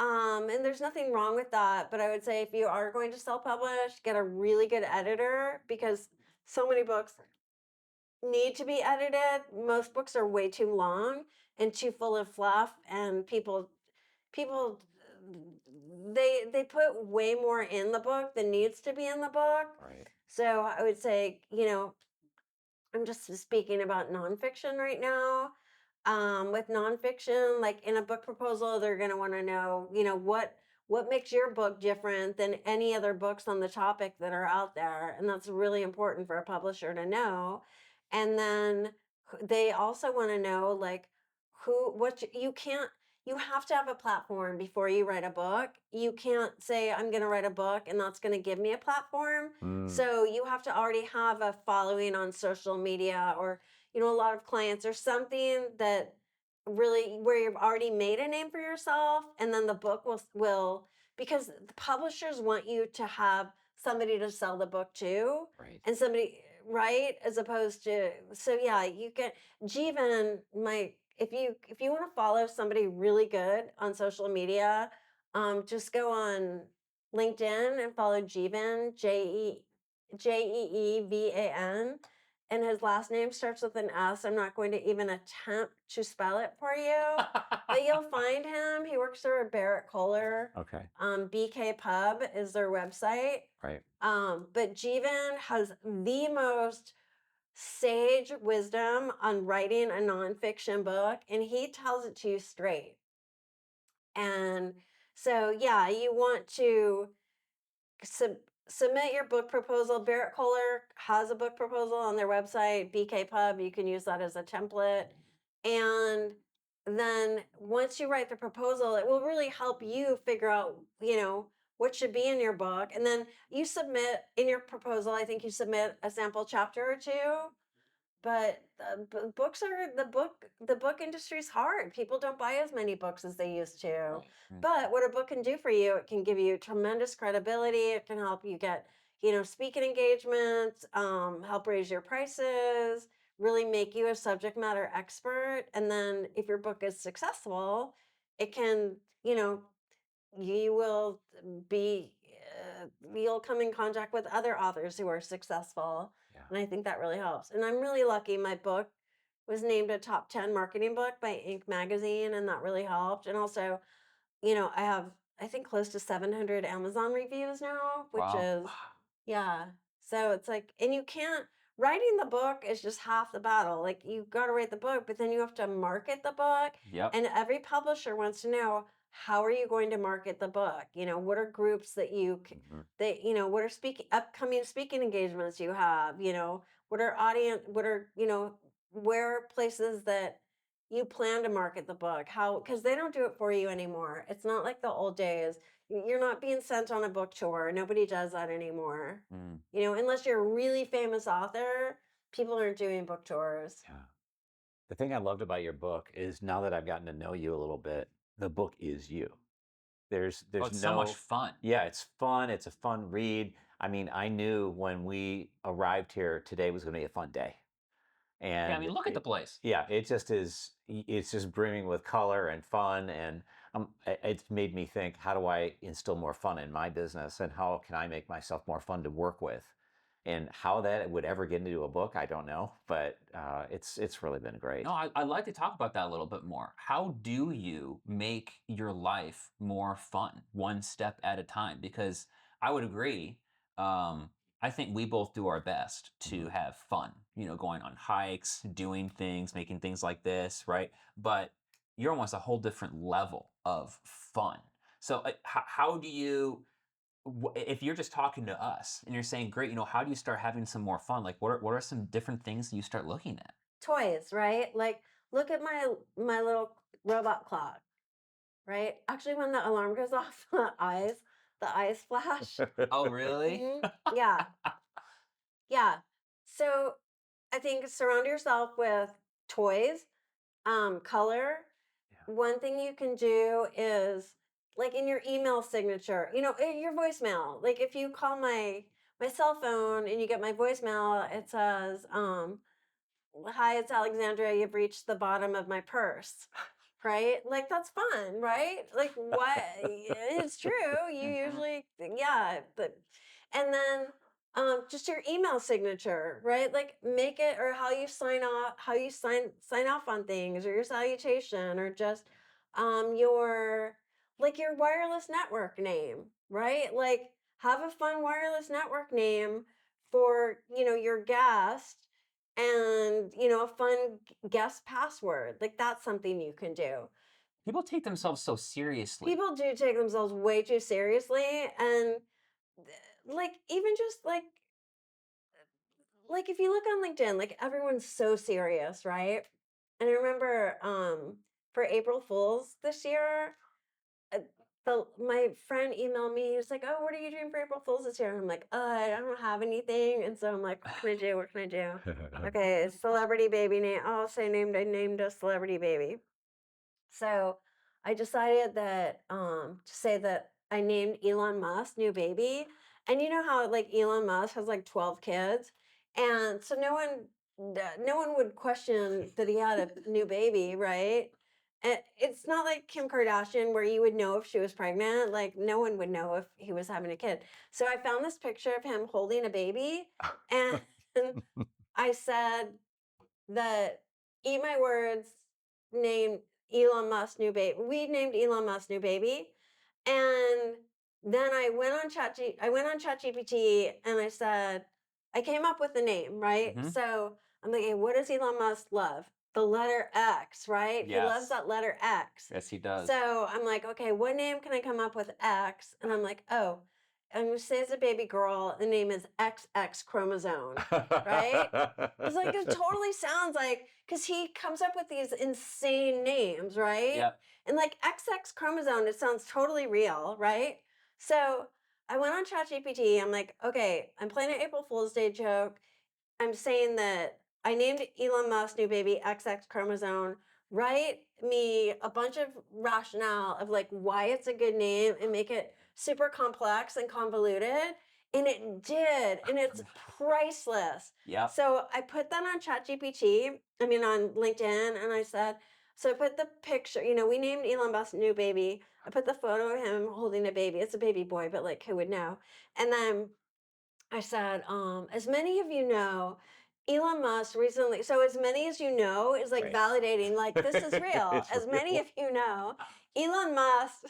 And there's nothing wrong with that, but I would say if you are going to self-publish, get a really good editor because so many books need to be edited. Most books are way too long and too full of fluff, and people they put way more in the book than needs to be in the book. Right. So I would say, I'm just speaking about nonfiction right now. With nonfiction, like in a book proposal, they're going to want to know, what makes your book different than any other books on the topic that are out there, and that's really important for a publisher to know. And then they also want to know, like, you can't. You have to have a platform before you write a book. You can't say, I'm going to write a book and that's going to give me a platform. So you have to already have a following on social media, or a lot of clients or something that really where you've already made a name for yourself, and then the book will because the publishers want you to have somebody to sell the book to, Right. and somebody, right, as opposed to, so yeah, you can Jeevan my if you want to follow somebody really good on social media, just go on LinkedIn and follow Jeevan, Jeevan, and his last name starts with an S. I'm not going to even attempt to spell it for you, but you'll find him. He works for Barrett Kohler. Okay. BK Pub is their website. Right. But Jeevan has the most sage wisdom on writing a nonfiction book, and he tells it to you straight. And so, yeah, you want to submit your book proposal. Barrett Kohler has a book proposal on their website, BK Pub. You can use that as a template. And then once you write the proposal, it will really help you figure out, what should be in your book. And then you submit in your proposal, I think you submit a sample chapter or two. But the book industry is hard. People don't buy as many books as they used to. Right. But what a book can do for you, it can give you tremendous credibility. It can help you get, speaking engagements, help raise your prices, really make you a subject matter expert. And then if your book is successful, it can, you will be, you'll come in contact with other authors who are successful. Yeah. And I think that really helps. And I'm really lucky. My book was named a top 10 marketing book by Inc. magazine, and that really helped. And also, I have, I think, close to 700 Amazon reviews now, which Wow. is, yeah. So it's like, and writing the book is just half the battle. Like, you got to write the book, but then you have to market the book. Yep. And every publisher wants to know, how are you going to market the book? What are groups that what are upcoming speaking engagements you have? What are where are places that you plan to market the book? How, because they don't do it for you anymore. It's not like the old days. You're not being sent on a book tour. Nobody does that anymore. Unless you're a really famous author, people aren't doing book tours. Yeah. The thing I loved about your book is now that I've gotten to know you a little bit, the book is you. There's It's so much fun. Yeah, it's fun. It's a fun read. I mean, I knew when we arrived here today was going to be a fun day. Yeah, I mean, And look at the place. yeah, it just is. It's just brimming with color and fun, and it's made me think: how do I instill more fun in my business, and how can I make myself more fun to work with? And how that would ever get into a book, I don't know, but it's really been great. No, I'd like to talk about that a little bit more. How do you make your life more fun, one step at a time? Because I would agree. I think we both do our best to have fun, going on hikes, doing things, making things like this, right? But you're almost a whole different level of fun. So, how do you, if you're just talking to us and you're saying, great, how do you start having some more fun? Like, what are some different things that you start looking at? Toys, right? Like, look at my little robot clock, right? Actually, when the alarm goes off, the eyes flash. Oh, really? Yeah, yeah. So I think surround yourself with toys, color. Yeah. One thing you can do is like in your email signature, in your voicemail. Like if you call my cell phone and you get my voicemail, it says, "Hi, it's Alexandra. You've reached the bottom of my purse." Right? Like that's fun, right? Like what? It's true. You Mhm. usually, yeah, but and then just your email signature, right? Like make it, or how you sign off, how you sign off on things, or your salutation, or just your, like your wireless network name, right? Like have a fun wireless network name for your guest, and a fun guest password. Like that's something you can do. People take themselves so seriously. People do take themselves way too seriously, and like even just like if you look on LinkedIn, like everyone's so serious, right? And I remember for April Fools this year, uh, my friend emailed me. He was like, "Oh, what are you doing for April Fools this year?" And I'm like, I don't have anything." And so I'm like, "What can I do? What can I do?" Okay, celebrity baby name. I'll say I named a celebrity baby. So I decided that to say that I named Elon Musk new baby. And you know how like Elon Musk has like 12 kids? And so no one would question that he had a new baby, right? And it's not like Kim Kardashian where you would know if she was pregnant. Like no one would know if he was having a kid. So I found this picture of him holding a baby, and I said that, eat my words, named Elon Musk new baby. We named Elon Musk new baby. And then I went on ChatGPT and I said, I came up with the name, right? Hmm. So I'm like, hey, what does Elon Musk love? The letter X, right? He loves Yes. that letter X. Yes, he does. So I'm like, okay, what name can I come up with X? And I'm like, oh, I'm gonna say it's a baby girl. The name is XX chromosome, right? Because like it totally sounds like, because he comes up with these insane names, right? Yep. And like XX chromosome, it sounds totally real, right? So I went on ChatGPT. I'm like, okay, I'm playing an April Fool's Day joke. I'm saying that I named Elon Musk new baby XX chromosome. Write me a bunch of rationale of like why it's a good name and make it super complex and convoluted. And it did, and it's priceless. Yep. So I put that on ChatGPT, I mean on LinkedIn, and I said, so I put the picture, we named Elon Musk new baby. I put the photo of him holding a baby. It's a baby boy, but like who would know? And then I said, as many of you know, Elon Musk recently, so as many as you know is like Right. validating, like this is real. It's As many real. of you know, Elon Musk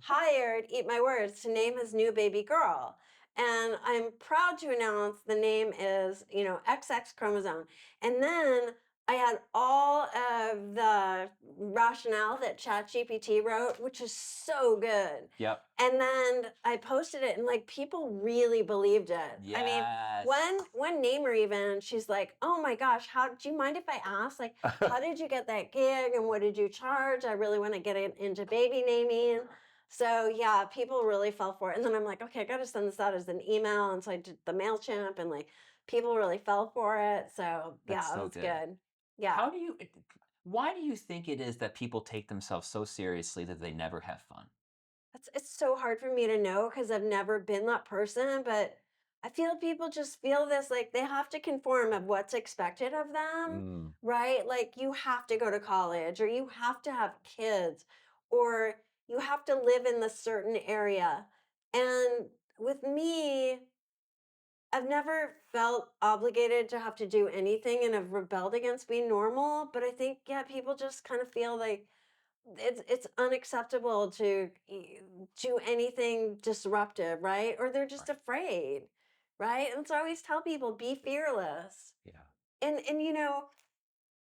hired, eat my words, to name his new baby girl. And I'm proud to announce the name is, XX chromosome. And then I had all of the rationale that ChatGPT wrote, which is so good. Yep. And then I posted it, and like people really believed it. I mean, Yes. one namer even, she's like, "Oh my gosh, how do you mind if I ask? Like, how did you get that gig, and what did you charge? I really want to get into baby naming." So yeah, people really fell for it. And then I'm like, okay, I got to send this out as an email, and so I did the Mailchimp, and like people really fell for it. So That's yeah, it so was good. good. Yeah. How do you? Why do you think it is that people take themselves so seriously that they never have fun? It's so hard for me to know because I've never been that person, but I feel people just feel this like they have to conform of what's expected of them, Mm, right? Like you have to go to college, or you have to have kids, or you have to live in this certain area. And with me, I've never felt obligated to have to do anything and have rebelled against being normal, but I think yeah, people just kind of feel like it's unacceptable to do anything disruptive, right? Or they're just right. afraid, right? And so I always tell people, be fearless. Yeah. And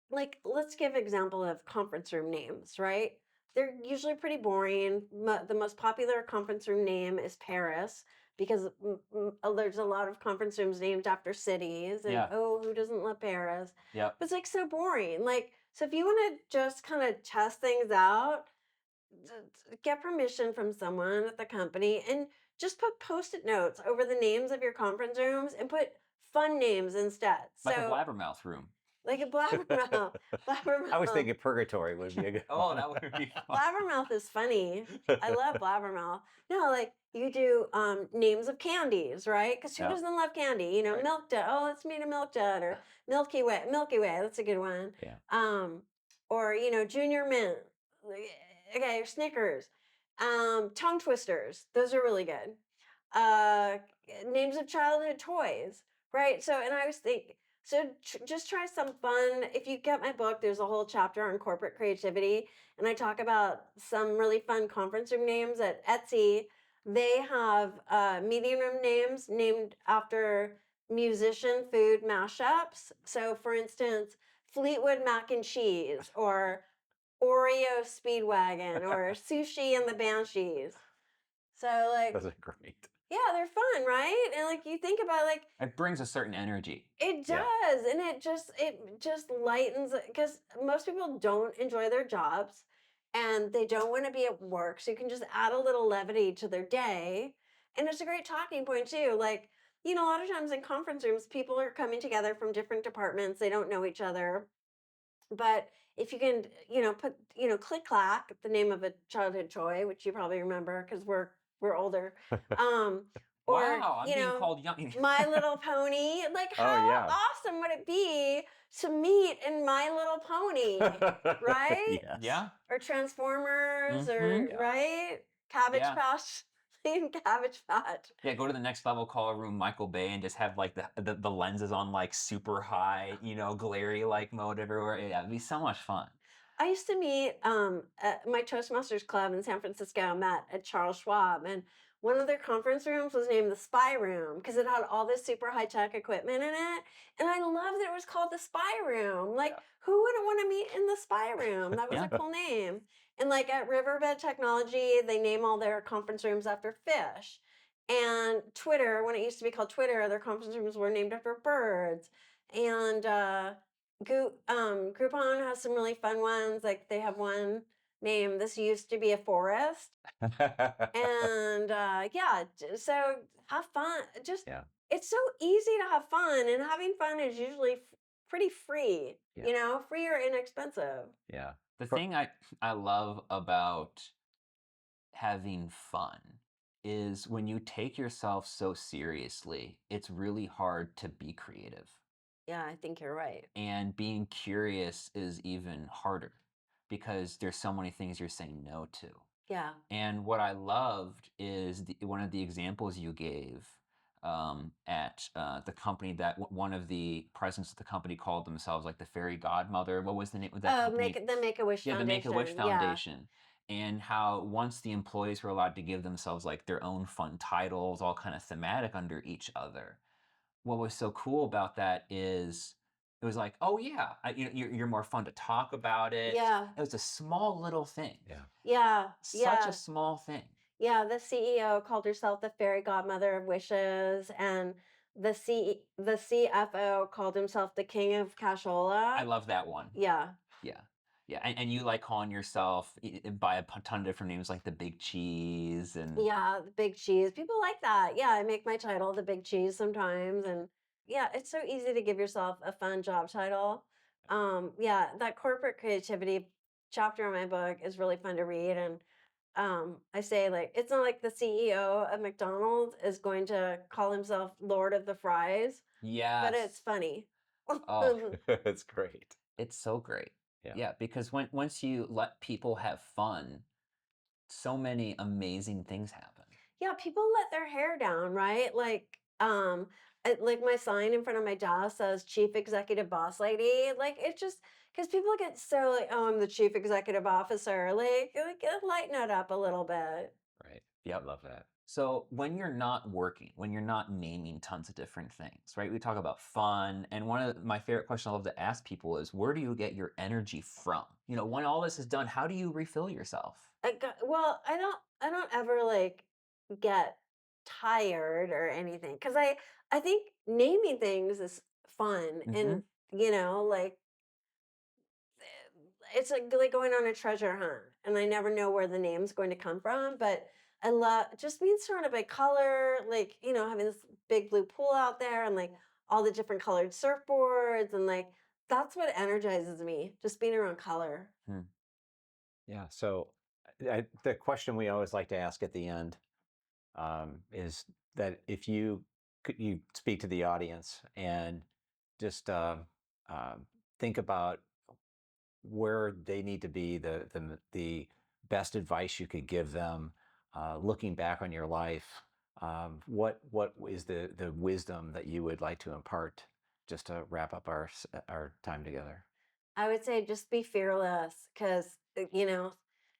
like let's give example of conference room names, right? they're usually pretty boring. The most popular conference room name is Paris because there's a lot of conference rooms named after cities, and Yeah. oh, who doesn't love Paris? Yep. But it's like so boring. Like, so if you want to just kind of test things out, get permission from someone at the company and just put post-it notes over the names of your conference rooms and put fun names instead. Like a So blabbermouth room. like a blabbermouth. I was Blabbermouth. thinking purgatory would be a good Oh, one. that would be fun. Blabbermouth is funny. I love blabbermouth. No, like you do names of candies, right? Because who Yeah. doesn't love candy? You know, Right. milk dud. Oh, let's meet a milk dud or Milky Way. Milky Way, that's a good one. Yeah. Or you know, Junior Mint. Okay, or Snickers. Tongue twisters. Those are really good. Uh, names of childhood toys, right? So, and I was thinking, so just try some fun. If you get my book, there's a whole chapter on corporate creativity, and I talk about some really fun conference room names at Etsy. They have meeting room names named after musician food mashups. So, for instance, Fleetwood Mac and Cheese, or Oreo Speedwagon, or Sushi and the Banshees. So, like, Those are great. yeah, they're fun, right? And like you think about like It brings a certain energy. it Yeah. does, and it just lightens because most people don't enjoy their jobs and they don't want to be at work, so you can just add a little levity to their day, and it's a great talking point too. Like you know, a lot of times in conference rooms, people are coming together from different departments; they don't know each other, but if you can, you know, put, you know, Click Clack, the name of a childhood toy, which you probably remember because we're older, um, or Wow, I'm you being know, called young. My Little Pony. Like, Oh how yeah. awesome would it be to meet in My Little Pony, right? Yes. Yeah. Or Transformers, or Mhm. Yeah. right? Cabbage Yeah. Patch, Cabbage Patch. Yeah, go to the next level, call a room Michael Bay, and just have like the lenses on like super high, you know, glary like mode everywhere. Yeah, it'd be so much fun. I used to meet at my Toastmasters club in San Francisco, met at Charles Schwab, and one of their conference rooms was named the Spy Room because it had all this super high tech equipment in it. And I love that it was called the Spy Room. Like, Yeah. who wouldn't want to meet in the Spy Room? That was Yeah. a cool name. And like at Riverbed Technology, they name all their conference rooms after fish. And Twitter, when it used to be called Twitter, their conference rooms were named after birds. And Groupon has some really fun ones. Like they have one named "This Used to Be a Forest," and yeah. So have fun. Just Yeah. it's so easy to have fun, and having fun is usually pretty free. Yeah. You know, free or inexpensive. Yeah. The For- thing I love about having fun is when you take yourself so seriously, it's really hard to be creative. Yeah, I think you're right. And being curious is even harder because there's so many things you're saying no to. Yeah. And what I loved is one of the examples you gave at the company that one of the presidents of the company called themselves like the fairy godmother. What was the name of that company? The Make a Wish Yeah, the Foundation. Make-A-Wish Yeah. Foundation. And how once the employees were allowed to give themselves like their own fun titles, all kind of thematic under each other. What was so cool about that is it was like, oh yeah, you're more fun to talk about it. Yeah. It was a small little thing. Yeah. Yeah. Such Yeah. a small thing. Yeah, the CEO called herself the fairy godmother of wishes, and the CFO called himself the king of cashola. I love that one. Yeah. Yeah. Yeah. And you like calling yourself by a ton of different names like the Big Cheese and Yeah, the big cheese. People like that. Yeah, I make my title the big cheese sometimes, and yeah, it's so easy to give yourself a fun job title. Yeah, that corporate creativity chapter in my book is really fun to read, and I say like it's not like the CEO of McDonald's is going to call himself Lord of the Fries, but it's yes. funny. Oh, It's great. it's so great. Yeah. Yeah, because once you let people have fun, so many amazing things happen. Yeah, people let their hair down, right? Like my sign in front of my desk says Chief Executive Boss Lady. Like it's just because people get so like, oh, I'm the Chief Executive Officer. Like lighten it up a little bit. Right. Yep. Love that. So when you're not working, when you're not naming tons of different things, right? We talk about fun, and one of my favorite questions I love to ask people is, where do you get your energy from? when all this is done, how do you refill yourself? Well, I don't ever like get tired or anything because I think naming things is fun Hmm. and like it's like going on a treasure hunt and I never know where the name's going to come from, but I love just being surrounded by color, like, having this big blue pool out there and like all the different colored surfboards and like that's what energizes me, just being around color. Hmm. Yeah. So the question we always like to ask at the end is that if you speak to the audience and just think about where they need to be, the best advice you could give them, looking back on your life, what is the wisdom that you would like to impart, just to wrap up our time together? I would say just be fearless because,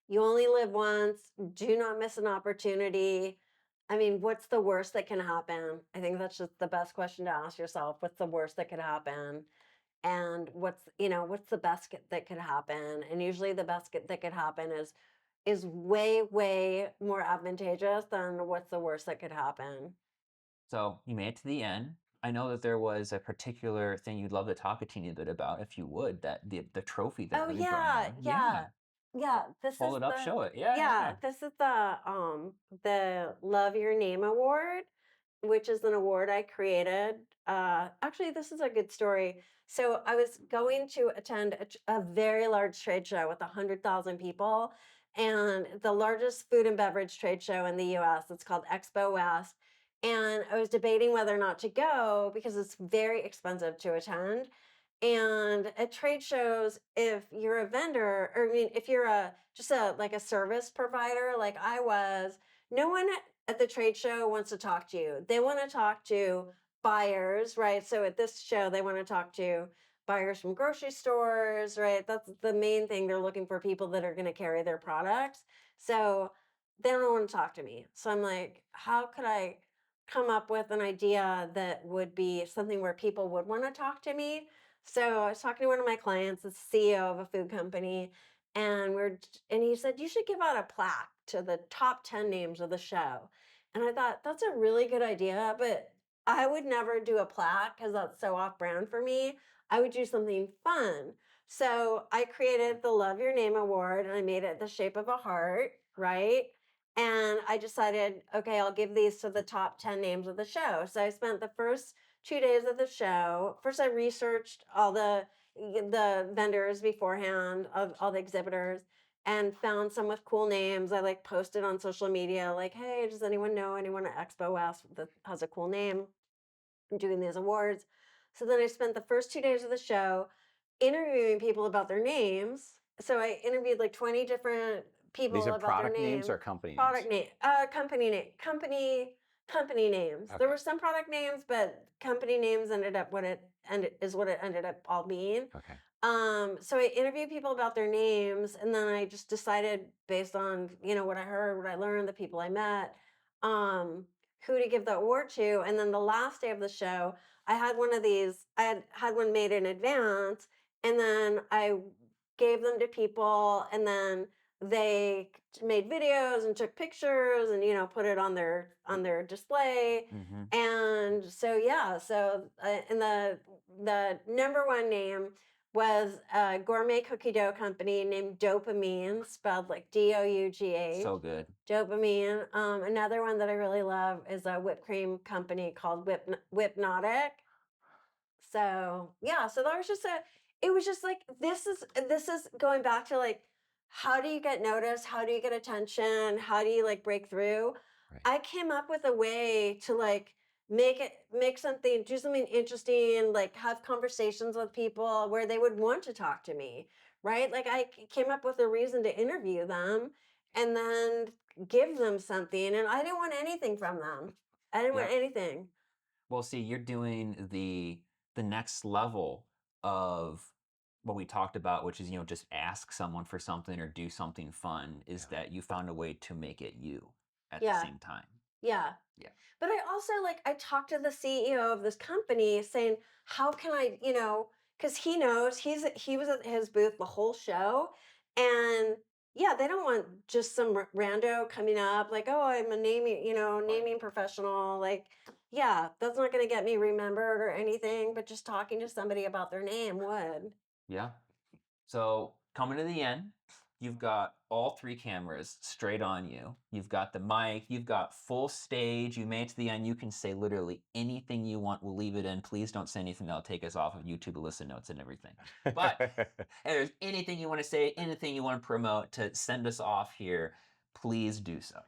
you only live once. Do not miss an opportunity. I mean, what's the worst that can happen? I think that's just the best question to ask yourself. What's the worst that could happen? And what's the best that could happen? And usually the best that could happen is way, way more advantageous than what's the worst that could happen. So you made it to the end. I know that there was a particular thing you'd love to talk a teeny bit about, if you would, that the trophy that Oh you're going yeah, on. yeah. Yeah. Yeah, this Hold is it up, the show it. Yeah, yeah, yeah. this is the Love Your Name Award, which is an award I created. Actually, this is a good story. So I was going to attend a very large trade show with 100,000 people, and the largest food and beverage trade show in the U.S. It's called Expo West. And I was debating whether or not to go because it's very expensive to attend. And at trade shows, if you're a vendor, or I mean, if you're just a like a service provider, like I was, no one at the trade show wants to talk to you. They want to talk to buyers, right? So at this show, they want to talk to buyers from grocery stores, right? That's the main thing. They're looking for people that are going to carry their products. So they don't want to talk to me. So I'm like, how could I come up with an idea that would be something where people would want to talk to me? So I was talking to one of my clients, the CEO of a food company, and and he said you should give out a plaque to the top 10 names of the show. And I thought that's a really good idea, but I would never do a plaque because that's so off brand for me. I would do something fun. So I created the Love Your Name Award and I made it the shape of a heart, right? And I decided, okay, I'll give these to the top 10 names of the show. So I spent the first 2 days of the show. First, I researched all the vendors beforehand of all the exhibitors and found some with cool names. I like posted on social media, like, hey, does anyone know anyone at Expo West that has a cool name? I'm doing these awards. So then I spent the first 2 days of the show interviewing people about their names. So I interviewed like 20 different These people are about their product names name, or company names? product name, company name, company names. There Okay. were some product names, but company names ended up what it ended up all being. Okay. So I interviewed people about their names, and then I just decided based on what I heard, what I learned, the people I met, um, who to give the award to. And then the last day of the show, I had one of these. I had one made in advance, and then I gave them to people, and then they made videos and took pictures, and put it on their display. Hmm. And so yeah, so and the number one name was a gourmet cookie dough company named Dopamine, spelled like Dough. So good. Dopamine. Another one that I really love is a whipped cream company called Whipnotic. So yeah, so that was just it was just like this is going back to like how do you get noticed? How do you get attention? How do you like break through? Right. I came up with a way to like do something interesting, like have conversations with people where they would want to talk to me, right? Like came up with a reason to interview them and then give them something, and I didn't want anything from them. I didn't want Yep. anything. Well, see, you're doing the next level of what we talked about, which is, just ask someone for something or do something fun, is Yeah. that you found a way to make it you at the Yeah. same time. Yeah. Yeah. But I also like I talked to the CEO of this company saying, how can I, because he knows he was at his booth the whole show, and yeah, they don't want just some rando coming up like, oh, I'm a naming, naming professional. Like, yeah, that's not going to get me remembered or anything, but just talking to somebody about their name would. Yeah. So coming to the end, you've got all three cameras straight on you. You've got the mic, you've got full stage. You made it to the end. You can say literally anything you want. We'll leave it in. Please don't say anything that'll take us off of YouTube to listen notes and everything. But if there's anything you want to say, anything you want to promote to send us off here, please do so.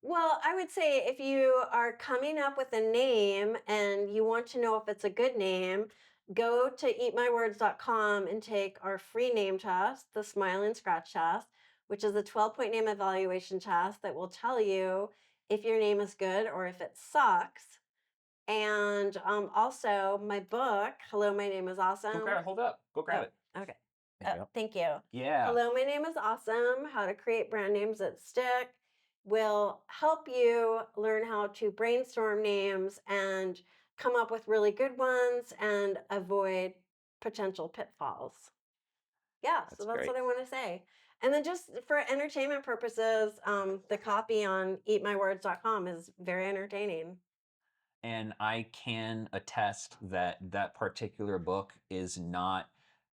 Well, I would say if you are coming up with a name and you want to know if it's a good name, go to eatmywords.com and take our free name test, the Smile and Scratch test, which is a 12-point name evaluation test that will tell you if your name is good or if it sucks. And also, my book, Hello, My Name is Go Awesome. grab it. Hold up. Go grab it. Okay. Yep. Thank you. Yeah. Hello, my name is Awesome. How to create brand names that stick will help you learn how to brainstorm names and come up with really good ones and avoid potential pitfalls. Yeah, so That's that's great. what I want to say. And then just for entertainment purposes, the copy on eatmywords.com is very entertaining. And I can attest that that particular book is not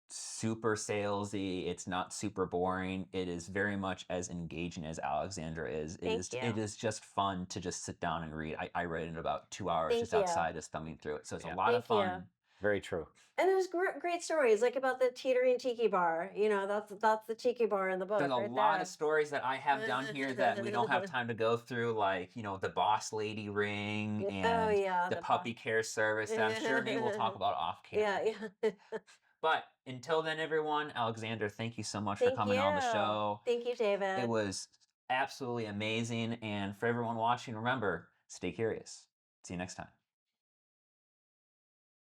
super salesy. It's not super boring. It is very much as engaging as Alexandra is. Thank you. It is just fun to just sit down and read. I read it in about 2 hours Thank just you. outside, just thumbing through it. So it's a Yeah. lot of Thank you. fun. Very true. And there's great stories, like about the teetering tiki bar. That's the tiki bar in the book There's a right lot there. of stories that I have down here that we don't have time to go through, like, the boss lady ring Oh and yeah, the puppy care service that I'm sure maybe we'll talk about off camera. Yeah. But until then, everyone, Alexander, thank you so much for Thank coming on the you. show. Thank you, It David. was absolutely amazing. And for everyone watching, remember, stay curious. See you next time.